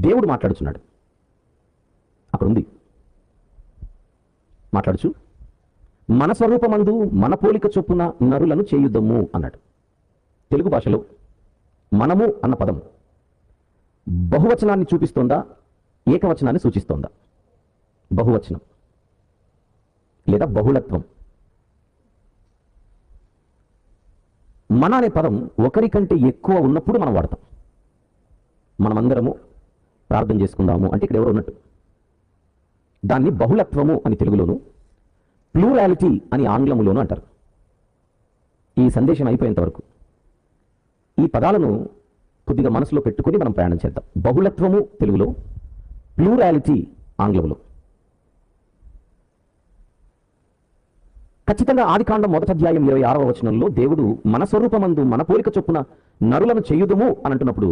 దేవుడు మాట్లాడుచున్నాడు. అక్కడ ఉంది, మాట్లాడుచు మన స్వరూపమందు మన పోలిక చొప్పున నరులను చేయుదము అన్నాడు. తెలుగు భాషలో మనము అన్న పదం బహువచనాన్ని చూపిస్తోందా, ఏకవచనాన్ని సూచిస్తోందా? బహువచనం లేదా బహుళత్వం. మన అనే పదం ఒకరికంటే ఎక్కువ ఉన్నప్పుడు మనం వాడతాం. మనమందరము ప్రార్థన చేసుకుందాము అంటే ఇక్కడ ఎవరు ఉన్నట్టు. దాన్ని బహుళత్వము అని తెలుగులోను, ప్లూరాలిటీ అని ఆంగ్లములోను అంటారు. ఈ సందేశం అయిపోయేంత వరకు ఈ పదాలను కొద్దిగా మనసులో పెట్టుకుని మనం ప్రయాణం చేద్దాం. బహుళత్వము తెలుగులో, ప్లూరాలిటీ ఆంగ్లంలో. ఖచ్చితంగా ఆదికాండం 1వ అధ్యాయం 26వ వచనంలో దేవుడు మన స్వరూపమందు మన పోలిక చొప్పున నరులను చేయుదుము అని అంటున్నప్పుడు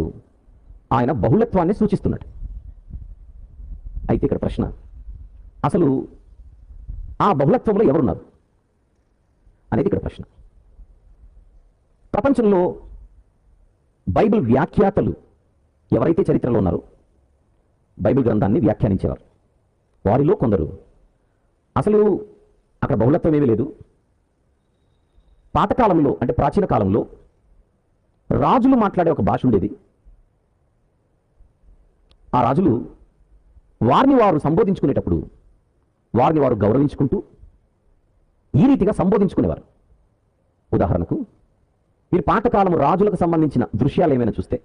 ఆయన బహుళత్వాన్ని సూచిస్తున్నాడు. అయితే ఇక్కడ ప్రశ్న, అసలు ఆ బహుళత్వంలో ఎవరున్నారు అనేది ఇక్కడ ప్రశ్న. ప్రపంచంలో బైబిల్ వ్యాఖ్యాతలు ఎవరైతే చరిత్రలో ఉన్నారో, బైబిల్ గ్రంథాన్ని వ్యాఖ్యానించేవారు, వారిలో కొందరు అసలు అక్కడ బహుళత్వం ఏమీ లేదు, పాతకాలంలో అంటే ప్రాచీన కాలంలో రాజులు మాట్లాడే ఒక భాష ఉండేది. ఆ రాజులు వారిని వారు సంబోధించుకునేటప్పుడు వారిని వారు గౌరవించుకుంటూ ఈ రీతిగా సంబోధించుకునేవారు. ఉదాహరణకు మీరు పాతకాలం రాజులకు సంబంధించిన దృశ్యాలు ఏమైనా చూస్తే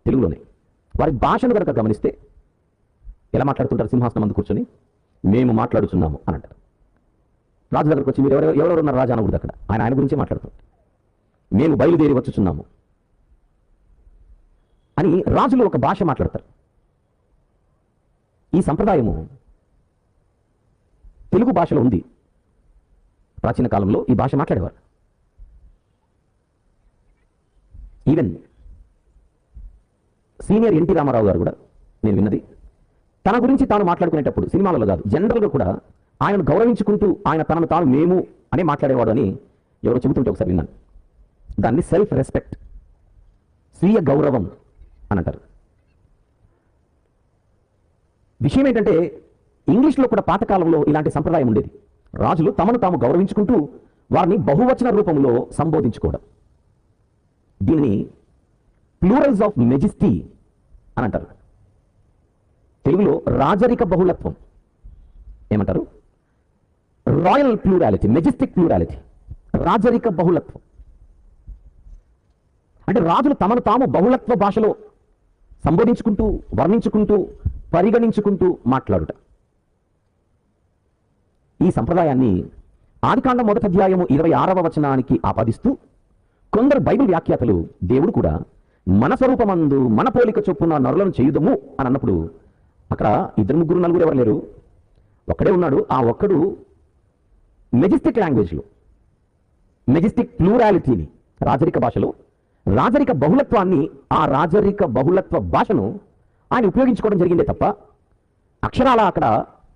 తెలుగులోనే వారి భాషను కనుక గమనిస్తే ఎలా మాట్లాడుతుంటారు? సింహాసనం ముందు కూర్చొని మేము మాట్లాడుతున్నాము అని అంటారు. రాజు దగ్గరకు వచ్చి మీరు ఎవరెవరు ఉన్నారు రాజా అనకూడదు, అక్కడ ఆయన గురించే మాట్లాడుతారు. మేము బయలుదేరి వచ్చుచున్నాము అని రాజులు ఒక భాష మాట్లాడతారు. ఈ సంప్రదాయము తెలుగు భాషలో ఉంది. ప్రాచీన కాలంలో ఈ భాష మాట్లాడేవారు. ఈవెన్ సీనియర్ ఎన్టీ రామారావు గారు కూడా నేను విన్నది, తన గురించి తాను మాట్లాడుకునేటప్పుడు సినిమాలలో కాదు, జనరల్గా కూడా ఆయనను గౌరవించుకుంటూ ఆయన తనను తాను మేము అనే మాట్లాడేవాడు అని ఎవరో చెబుతుంటే ఒకసారి విన్నాను. దాన్ని సెల్ఫ్ రెస్పెక్ట్, స్వీయ గౌరవం అని అంటారు. విషయం ఏంటంటే ఇంగ్లీష్లో కూడా పాతకాలంలో ఇలాంటి సంప్రదాయం ఉండేది. రాజులు తమను తాము గౌరవించుకుంటూ వారిని బహువచన రూపంలో సంబోధించుకోవడం. దీన్ని ప్లూరల్స్ ఆఫ్ మెజెస్టీ అని అంటారు. తెలుగులో రాజరిక బహుళత్వం ఏమంటారు? రాయల్ ప్లూరాలిటీ, మెజెస్టిక్ ప్లూరాలిటీ, రాజరిక బహుళత్వం. అంటే రాజులు తమను తాము బహుళత్వ భాషలో సంబోధించుకుంటూ, వర్ణించుకుంటూ, పరిగణించుకుంటూ మాట్లాడుట. ఈ సంప్రదాయాన్ని ఆదికాండం 1వ అధ్యాయము 26వ వచనానికి ఆపాదిస్తూ కొందరు బైబిల్ వ్యాఖ్యాతలు దేవుడు కూడా మన స్వరూపమందు మన పోలిక చొప్పున నరులను చేయుదము అని అన్నప్పుడు అక్కడ 2, 3, 4 ఎవరు లేరు, ఒక్కడే ఉన్నాడు. ఆ ఒక్కడు మెజెస్టిక్ లాంగ్వేజ్లో, మెజెస్టిక్ ప్లూరాలిటీని, రాజరిక భాషలో రాజరిక బహుళత్వాన్ని, ఆ రాజరిక బహుళత్వ భాషను ఆయన ఉపయోగించుకోవడం జరిగిందే తప్ప అక్షరాల అక్కడ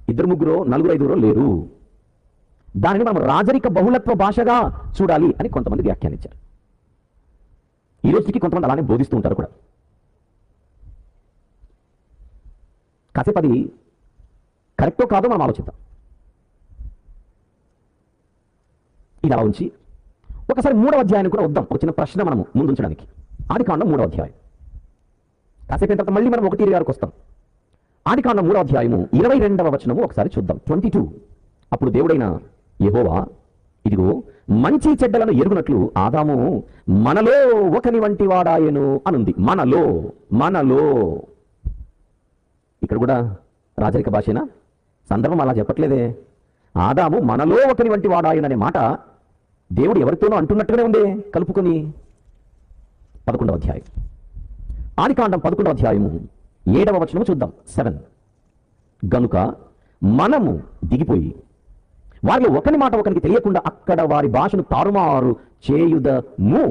2, 3, 4, 5 లేరు. దానిని మనం రాజరిక బహుళత్వ భాషగా చూడాలి అని కొంతమంది వ్యాఖ్యానించారు. ఈ రోజుకి కొంతమంది అలానే బోధిస్తూ ఉంటారు కూడా. కాసేపు అది కరెక్టో కాదో మనం ఆలోచిద్దాం. ఇది అలా ఉంచి ఒకసారి 3వ అధ్యాయానికి కూడా వద్దాం. ఒక చిన్న ప్రశ్న మనము ముందుంచడానికి. ఆదికాండం 3వ అధ్యాయం. కాసేపు అయిన తర్వాత మళ్ళీ మనం 1-6కి వస్తాం. ఆదికాండం 3వ అధ్యాయము 22వ వచనము ఒకసారి చూద్దాం. 22. అప్పుడు దేవుడైన యెహోవా ఇదిగో మంచి చెడ్డలను ఎరుగునట్లు ఆదాము మనలో ఒకని వంటి వాడాయను అనుంది. మనలో ఇక్కడ కూడా రాజరిక భాషేనా? సందర్భం అలా చెప్పట్లేదే. ఆదాము మనలో ఒకని వంటి వాడాయను అనే మాట దేవుడు ఎవరితోనో అంటున్నట్టుగానే ఉందే కలుపుకొని. 11వ అధ్యాయం, ఆదికాండం 11వ అధ్యాయము 7వ వచనము చూద్దాం. 7. గనుక మనము దిగిపోయి వారిలో ఒకని మాట ఒకరికి తెలియకుండా అక్కడ వారి భాషను తారుమారు చేయుదము.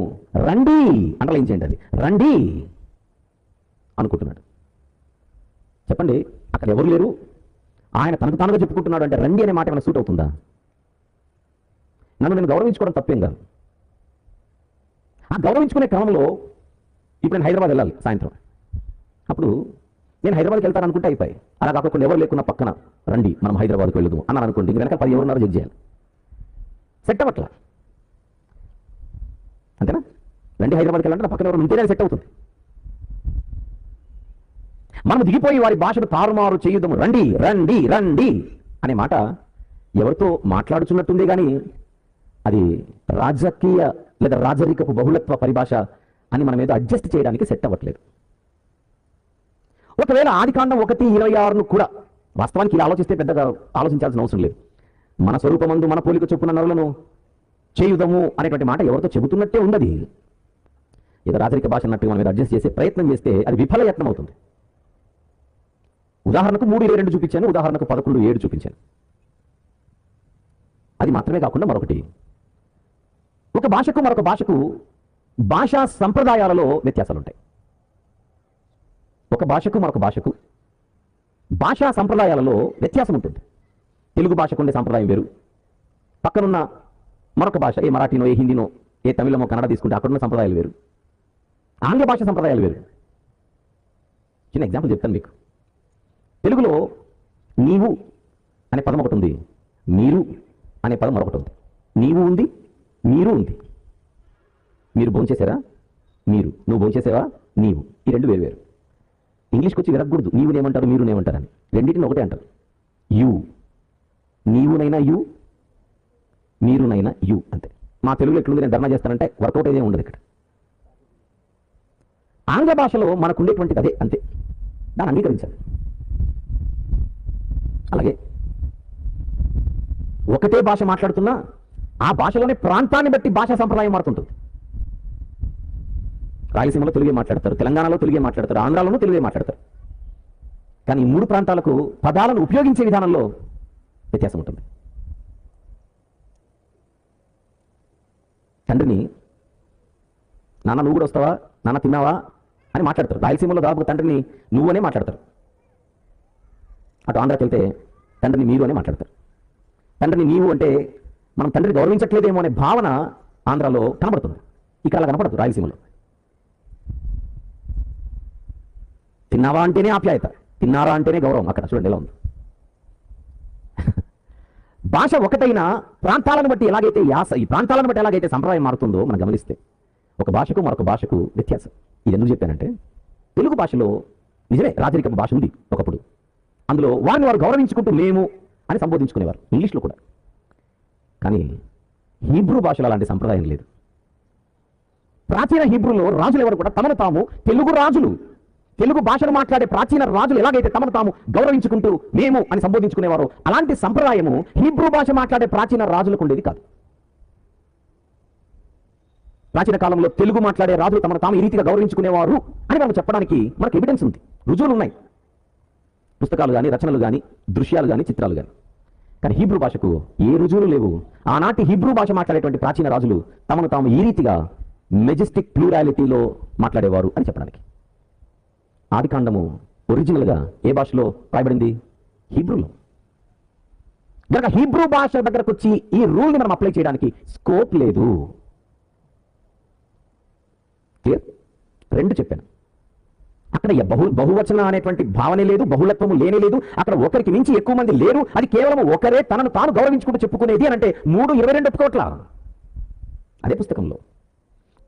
రండి, అండర్లైన్ చేయండి, అది రండి అనుకుంటున్నాడు. చెప్పండి, అక్కడ ఎవరు లేరు, ఆయన తనకు తానుగా చెప్పుకుంటున్నాడు అంటే రండి అనే మాట ఏమైనా సూట్ అవుతుందా? నన్ను నేను గౌరవించుకోవడం తప్పేం కాదు. ఆ గౌరవించుకునే క్రమంలో ఇప్పుడు నేను హైదరాబాద్ వెళ్ళాలి సాయంత్రం. అప్పుడు నేను హైదరాబాద్కి వెళ్తాను అనుకుంటే అయిపోయి, అలా కాకుండా ఎవరు లేకున్నా పక్కన రండి మనం హైదరాబాద్కి వెళ్దాం అన్నాను అనుకోండి, ఇంక వెనక 10 ఎవరున్నారో జడ్జ్ చేయాలి. సెట్ అవ్వట్లా, అంతేనా? రండి హైదరాబాద్కి వెళ్ళాలంటే నా పక్కన ఎవరు ఉంటేనే సెట్ అవుతుంది. మనం దిగిపోయి వారి భాషను తారుమారు చేయుదము, రండి రండి రండి అనే మాట ఎవరితో మాట్లాడుచున్నట్టుంది, కానీ అది రాజకీయ లేదా రాజరికపు బహుళత్వ పరిభాష అని మనం ఏదో అడ్జస్ట్ చేయడానికి సెట్ అవ్వట్లేదు. ఒకవేళ ఆదికాండం 1:26 కూడా వాస్తవానికి ఇలా ఆలోచిస్తే పెద్దగా ఆలోచించాల్సిన అవసరం లేదు. మన స్వరూపమందు మన పోలిక చొప్పున నరులను చేయుదము అనేటువంటి మాట ఎవరితో చెబుతున్నట్టే ఉన్నది. ఏదో రాజరిక భాష అన్నట్టు మనం అడ్జస్ట్ చేసే ప్రయత్నం చేస్తే అది విఫల యత్నం అవుతుంది. ఉదాహరణకు 3:22 చూపించాను, ఉదాహరణకు 11:7 చూపించాను. అది మాత్రమే కాకుండా మరొకటి, ఒక భాషకు మరొక భాషకు భాషా సంప్రదాయాలలో వ్యత్యాసాలు ఉంటాయి. ఒక భాషకు మరొక భాషకు భాషా సంప్రదాయాలలో వ్యత్యాసం ఉంటుంది. తెలుగు భాషకు ఉండే సంప్రదాయం వేరు, పక్కనున్న మరొక భాష ఏ మరాఠీనో ఏ హిందీనో ఏ తమిళమో కన్నడ తీసుకుంటే అక్కడున్న సంప్రదాయాలు వేరు, ఆంగ్ల భాష సంప్రదాయాలు వేరు. చిన్న ఎగ్జాంపుల్ చెప్తాను మీకు. తెలుగులో నీవు అనే పదం ఒకటి ఉంది, మీరు అనే పదం మరొకటి ఉంది. నీవు ఉంది, మీరు ఉంది. మీరు భోంచేసారా, మీరు, నువ్వు భోంచేసావా, నీవు. ఈ రెండు వేరు వేరు. ఇంగ్లీష్కి వచ్చి విరగకూడదు, నీవునేమంటారు మీరునేమంటారు అని, రెండింటిని ఒకటే అంటారు. యు, నీవునైనా యు, మీరునైనా యు, అంతే. మా తెలుగులో ఎట్లుంది, నేను ధర్నా చేస్తానంటే వర్కౌట్ అయితే ఉండదు ఇక్కడ. ఆంగ్ల భాషలో మనకు ఉండేటువంటిది అదే, అంతే, దాన్ని అంగీకరించాలి. అలాగే ఒకటే భాష మాట్లాడుతున్నా ఆ భాషలోనే ప్రాంతాన్ని బట్టి భాషా సంప్రదాయం మారుతుంటుంది. రాయలసీమలో తెలుగే మాట్లాడతారు, తెలంగాణలో తెలుగే మాట్లాడతారు, ఆంధ్రాలోనూ తెలుగే మాట్లాడతారు. కానీ ఈ 3 ప్రాంతాలకు పదాలను ఉపయోగించే విధానంలో వ్యత్యాసం ఉంటుంది. తండ్రిని నాన్న నువ్వు కూడా వస్తావా, నాన్న తిన్నావా అని మాట్లాడతారు. రాయలసీమలో దాదాపు తండ్రిని నువ్వు అనే మాట్లాడతారు. అటు ఆంధ్రాకి వెళ్తే తండ్రిని మీరు అనే మాట్లాడతారు. తండ్రిని నీవు అంటే మనం తండ్రిని గౌరవించట్లేదేమో అనే భావన ఆంధ్రాలో కనబడుతుంది, ఇక్కడ అలా కనపడదు. రాయలసీమలో తిన్నావా అంటేనే ఆప్యాయత, తిన్నారా అంటేనే గౌరవం. అక్కడ చూడండి ఎలా ఉంది. భాష ఒకటైనా ప్రాంతాలను బట్టి ఎలాగైతే ఈ ప్రాంతాలను బట్టి ఎలాగైతే సంప్రదాయం మారుతుందో మనం గమనిస్తే ఒక భాషకు మరొక భాషకు వ్యత్యాసం. ఇది ఎందుకు చెప్పానంటే, తెలుగు భాషలో నిజమే రాజరిక భాష ఉంది ఒకప్పుడు, అందులో వారిని వారు గౌరవించుకుంటూ మేము అని సంబోధించుకునేవారు, ఇంగ్లీష్లో కూడా. కానీ హీబ్రూ భాషలో అలాంటి సంప్రదాయం లేదు. ప్రాచీన హీబ్రూలో రాజులు ఎవరు కూడా తమను తాము తెలుగు రాజులు, తెలుగు భాషను మాట్లాడే ప్రాచీన రాజులు ఎలాగైతే తమను తాము గౌరవించుకుంటూ మేము అని సంబోధించుకునేవారు, అలాంటి సంప్రదాయము హీబ్రూ భాష మాట్లాడే ప్రాచీన రాజులకు ఉండేది కాదు. ప్రాచీన కాలంలో తెలుగు మాట్లాడే రాజులు తమను తాము ఈ రీతిగా గౌరవించుకునేవారు అని మనం చెప్పడానికి మనకు ఎవిడెన్స్ ఉంది, రుజువులు ఉన్నాయి, పుస్తకాలు కానీ, రచనలు కానీ, దృశ్యాలు కానీ, చిత్రాలు కానీ. కానీ హీబ్రూ భాషకు ఏ రుజువులు లేవు. ఆనాటి హీబ్రూ భాష మాట్లాడేటువంటి ప్రాచీన రాజులు తమను తాము ఈ రీతిగా మెజెస్టిక్ ప్లూరాలిటీలో మాట్లాడేవారు అని చెప్పడానికి. ఆదికాండము ఒరిజినల్గా ఏ భాషలో రాయబడింది? హీబ్రూలో. కనుక హీబ్రూ భాష దగ్గరకు వచ్చి ఈ రూల్ని మనం అప్లై చేయడానికి స్కోప్ లేదు. క్లియర్? రెండు చెప్పాను. అక్కడ బహువచన అనేటువంటి భావనే లేదు, బహుళత్వము లేనే లేదు. అక్కడ ఒకరికి మించి ఎక్కువ మంది లేరు. అది కేవలం ఒకరే తనను తాను గౌరవించుకుంటూ చెప్పుకునేది అని అంటే 3:22 ఒప్పుకోవట్లా. అదే పుస్తకంలో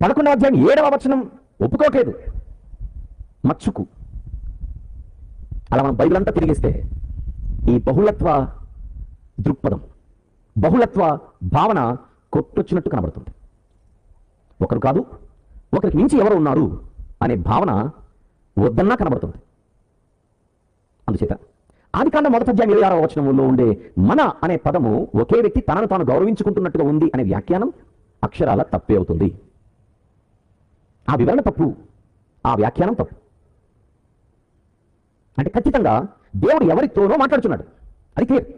11వ అధ్యాయం 7వ వచనం ఒప్పుకోవట్లేదు. మచ్చుకు అలా మనం బైబిల్ అంతా తిరిగిస్తే ఈ బహుళత్వ దృక్పథం, బహుళత్వ భావన కొట్టొచ్చినట్టు కనబడుతుంది. ఒకరు కాదు, ఒకరికి మించి ఎవరు ఉన్నారు అనే భావన వద్దన్నా కనబడుతుంది. అందుచేత ఆదికాండం 1వ అధ్యాయం 26వ వచనంలో ఉండే మన అనే పదము ఒకే వ్యక్తి తనను తాను గౌరవించుకుంటున్నట్టుగా ఉంది అనే వ్యాఖ్యానం అక్షరాల తప్పే అవుతుంది. ఆ వివరణ తప్పు, ఆ వ్యాఖ్యానం తప్పు. అంటే ఖచ్చితంగా దేవుడు ఎవరితోనో మాట్లాడుతున్నాడు, అది క్లియర్.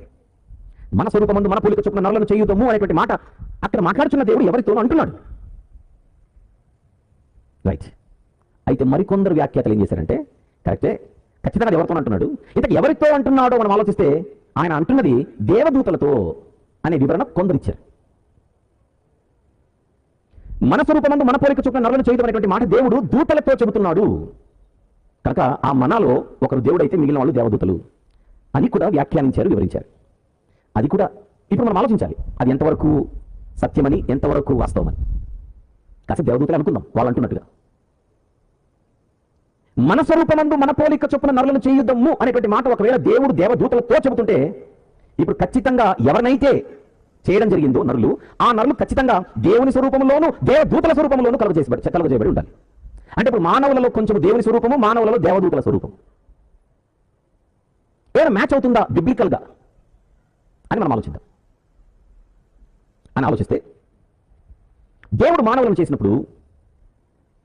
మన స్వరూపమందు మన పోలిక చొప్పున నరులను చేయుదము అనేటువంటి మాట అక్కడ మాట్లాడుతున్న దేవుడు ఎవరితోనో అంటున్నాడు. రైట్. అయితే మరికొందరు వ్యాఖ్యాతలు ఏం చేశారంటే, కరెక్టే, ఖచ్చితంగా ఎవరితో అంటున్నాడు, ఇంతకు ఎవరితో అంటున్నాడో మనం ఆలోచిస్తే ఆయన అంటున్నది దేవదూతలతో అనే వివరణ కొందరు ఇచ్చారు. మన స్వరూపమందు మన పోలిక చొప్పున నరులను చేయడం అనేటువంటి మాట దేవుడు దూతలతో చెబుతున్నాడు. కనుక ఆ మనాలో ఒకరు దేవుడైతే మిగిలిన వాళ్ళు దేవదూతలు అని కూడా వ్యాఖ్యానించారు, వివరించారు. అది కూడా ఇప్పుడు మనం ఆలోచించాలి, అది ఎంతవరకు సత్యమని, ఎంతవరకు వాస్తవమని. కాస్త దేవదూతలు అనుకుందాం వాళ్ళు అంటున్నట్టుగా. మన స్వరూపమందు మన పోలిక చొప్పున నరులను చేయుద్దము అనేటువంటి మాట ఒకవేళ దేవుడు దేవదూతలతో చెబుతుంటే, ఇప్పుడు ఖచ్చితంగా ఎవరినైతే చేయడం జరిగిందో నరులు, ఆ నరులు ఖచ్చితంగా దేవుని స్వరూపంలోనూ దేవదూతల స్వరూపంలోనూ కలుగజేయబడి ఉండాలి. అంటే ఇప్పుడు మానవులలో కొంచెం దేవుని స్వరూపము, మానవులలో దేవదూతల స్వరూపం ఏమైనా మ్యాచ్ అవుతుందా బిబ్లికల్గా అని మనం ఆలోచిద్దాం. అని ఆలోచిస్తే దేవుడు మానవులను చేసినప్పుడు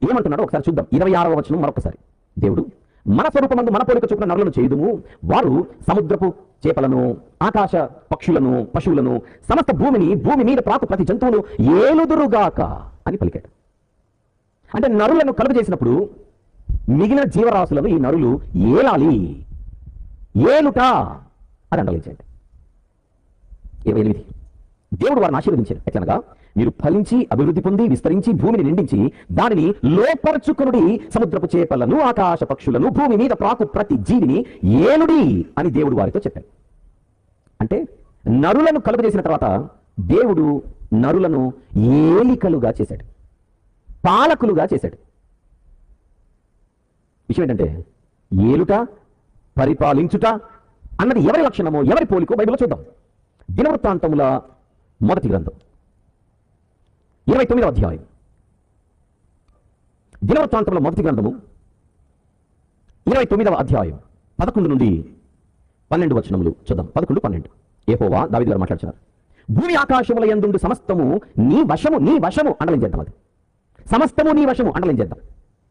ఏమంటున్నాడో ఒకసారి చూద్దాం. 26వ వచనం మరొకసారి. దేవుడు మన స్వరూపమందు మన పోలిక చొప్పున నరులను చేయుదుము, వారు సముద్రపు చేపలను, ఆకాశ పక్షులను, పశువులను, సమస్త భూమి మీద ప్రాకు ప్రతి జంతువును ఏలుదురుగాక అని పలికాడు. అంటే నరులను కలుగు చేసినప్పుడు మిగిలిన జీవరాశులను ఈ నరులు ఏలాలి, ఏలుట అని అండలించండి. 28 దేవుడు వారిని ఆశీర్వదించాడు. ఎట్లనగా మీరు ఫలించి అభివృద్ధి పొంది విస్తరించి భూమిని నిండించి దానిని లోపరచుకొనుడి, సముద్రపు చేపలను, ఆకాశ పక్షులను, భూమి మీద ప్రాకు ప్రతి జీవిని ఏలుడి అని దేవుడు వారితో చెప్పాడు. అంటే నరులను కలుగజేసిన తర్వాత దేవుడు నరులను ఏలికలుగా చేశాడు, పాలకులుగా చేశాడు. విషయం ఏంటంటే ఏలుట, పరిపాలించుట అన్నది ఎవరి లక్షణమో, ఎవరి పోలికో బైబిల్లో చూద్దాం. దినవృత్తాంతముల మొదటి గ్రంథం 29వ అధ్యాయం. దినవృత్తాంతముల మొదటి గ్రంథము 29వ అధ్యాయం 11 నుండి 12 వచనములు చూద్దాం. 11, 12. యెహోవా దావీదు గారు మాట్లాడుతున్నారు. భూమి ఆకాశముల యందుండు సమస్తము నీ వశము, నీ వశము అండలం చేద్దాం. అది సమస్తము నీ వశము అండలం చేద్దాం.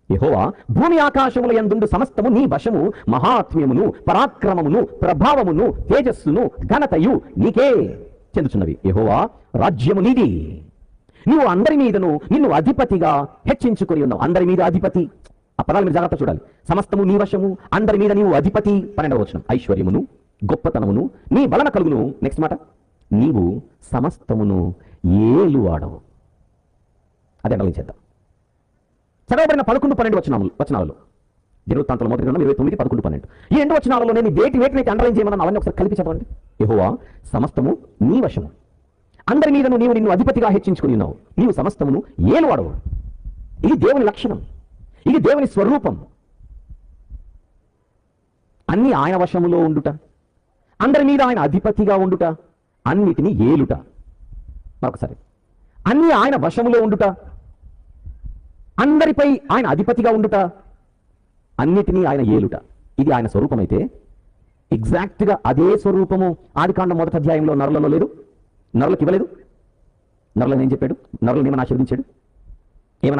యెహోవా భూమి ఆకాశముల యందుండు సమస్తము నీ వశము, మహాత్మ్యమును, పరాక్రమమును, ప్రభావమును, తేజస్సును, ఘనతయు నీకే చెందుచున్నవి. యెహోవా రాజ్యము నీది, నీవు అందరి మీదను నిన్ను అధిపతిగా హెచ్చించుకొని ఉన్నావు. అందరి మీద అధిపతి, ఆ పదాలు మీరు జాగ్రత్త చూడాలి. సమస్తము నీ వశము, అందరి మీద నీవు అధిపతి. 12వ వచనం. ఐశ్వర్యమును, గొప్పతనమును నీ వలన కలుగును. నెక్స్ట్ మాట, నీవు సమస్తమును ఏలువాడవు. అది అండలించేద్దాం. చదవబడిన 11, 12 వచనాలలో దినవృత్తాంతముల మొదటి గ్రంథం 29, 11, 12. ఈ 2 వచనాలలో నేను వేటినైతే అండర్లైన్ చేయమని అవన్నీ ఒకసారి కలిపి చదవండి. యెహోవా సమస్తము నీ వశము, అందరి మీదను నీవు నిన్ను అధిపతిగా హెచ్చించుకుని ఉన్నావు, నీవు సమస్తమును ఏలువాడవు. ఇది దేవుని లక్షణం, ఇది దేవుని స్వరూపం. అన్ని ఆయన వశములో ఉండుట, అందరి మీద ఆయన అధిపతిగా ఉండుట, అన్నిటినీ ఏలుట. మరొకసారి, అన్ని ఆయన వశములో ఉండుట, అందరిపై ఆయన అధిపతిగా ఉండుట, అన్నిటినీ ఆయన ఏలుట. ఇది ఆయన స్వరూపం. అయితే ఎగ్జాక్ట్గా అదే స్వరూపము ఆదికాండం 1వ అధ్యాయంలో నరులలో లేదు, నరులకు ఇవ్వలేదు. నరులను ఏం చెప్పాడు? నరులను ఏమని ఆశీర్వదించాడు?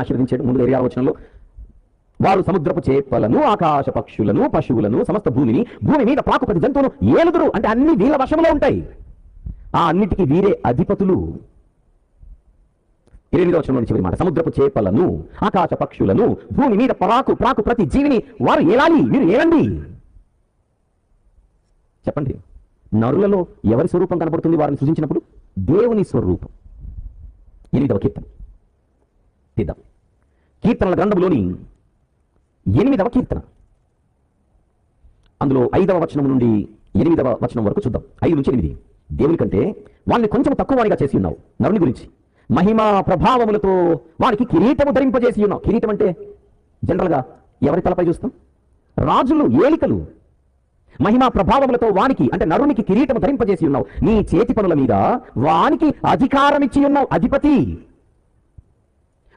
ఆశీర్వదించాడు? ముందు 26వ వచనంలో వారు సముద్రపు చేపలను, ఆకాశ పక్షులను, పశువులను, సమస్త భూమి మీద ప్రాకు ప్రతి జంతువును ఏలుదురు. అంటే అన్ని వీళ్ళ వశంలో ఉంటాయి. ఆ అన్నిటికీ వీరే అధిపతులు. 28వ వచనంలో చివరి మాట, సముద్రపు చేపలను, ఆకాశ పక్షులను, భూమి మీద ప్రాకు ప్రతి జీవిని వారు ఏలాలి, మీరు ఏలండి. చెప్పండి, నరులలో ఎవరి స్వరూపం కనబడుతుంది వారిని సృజించినప్పుడు? దేవుని స్వరూపం. 8వ కీర్తన తీద్దాం. కీర్తనల గ్రంథంలోని 8వ కీర్తన, అందులో 5వ వచనం నుండి 8వ వచనం వరకు చూద్దాం. 5 నుంచి 8. దేవుని కంటే వాళ్ళని కొంచెం తక్కువ వాడిగా చేసి ఉన్నావు. నరుని గురించి మహిమా ప్రభావములతో వారికి కిరీటము ధరింపజేసి ఉన్నావు. కిరీటం అంటే జనరల్గా ఎవరి తలపై చూస్తాం? రాజులు, ఏలికలు. మహిమా ప్రభావములతో వానికి అంటే నరునికి కిరీటము ధరింపజేసి ఉన్నావు. నీ చేతి పనుల మీద వానికి అధికారం ఇచ్చి ఉన్నావు. అధిపతి.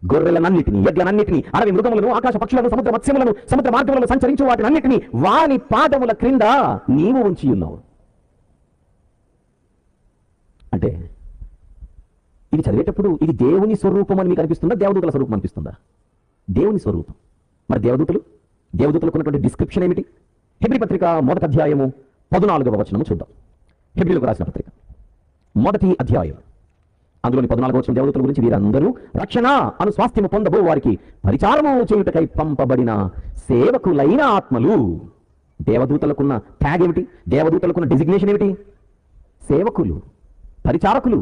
గొర్రెలనన్నిటిని, ఎడ్లనన్నిటిని, అడవి మృగములను, ఆకాశ పక్షులను, సముద్ర మత్స్యములను, సముద్ర మార్గములను సంచరించు వాటినన్నిటిని వాని పాదముల క్రింద నీవు ఉంచి ఉన్నావు. అంటే ఇది చదివేటప్పుడు ఇది దేవుని స్వరూపం అని మీకు అనిపిస్తుందా, దేవదూతల స్వరూపం అనిపిస్తుందా? దేవుని స్వరూపం. మరి దేవదూతలకు ఉన్నటువంటి డిస్క్రిప్షన్ ఏమిటి? హెబ్రీ పత్రిక 1వ అధ్యాయము 14వ వచనము చూద్దాం. హెబ్రీలకు రాసిన పత్రిక 1వ అధ్యాయం, అందులోని 14వ వచనం దేవదూతల గురించి, వీరందరూ రక్షణ అను స్వాస్థ్యము పొందబో వారికి పరిచారము చేయుటకై పంపబడిన సేవకులైన ఆత్మలు. దేవదూతలకున్న ట్యాగ్ ఏమిటి? దేవదూతలకున్న డిజిగ్నేషన్ ఏమిటి? సేవకులు, పరిచారకులు.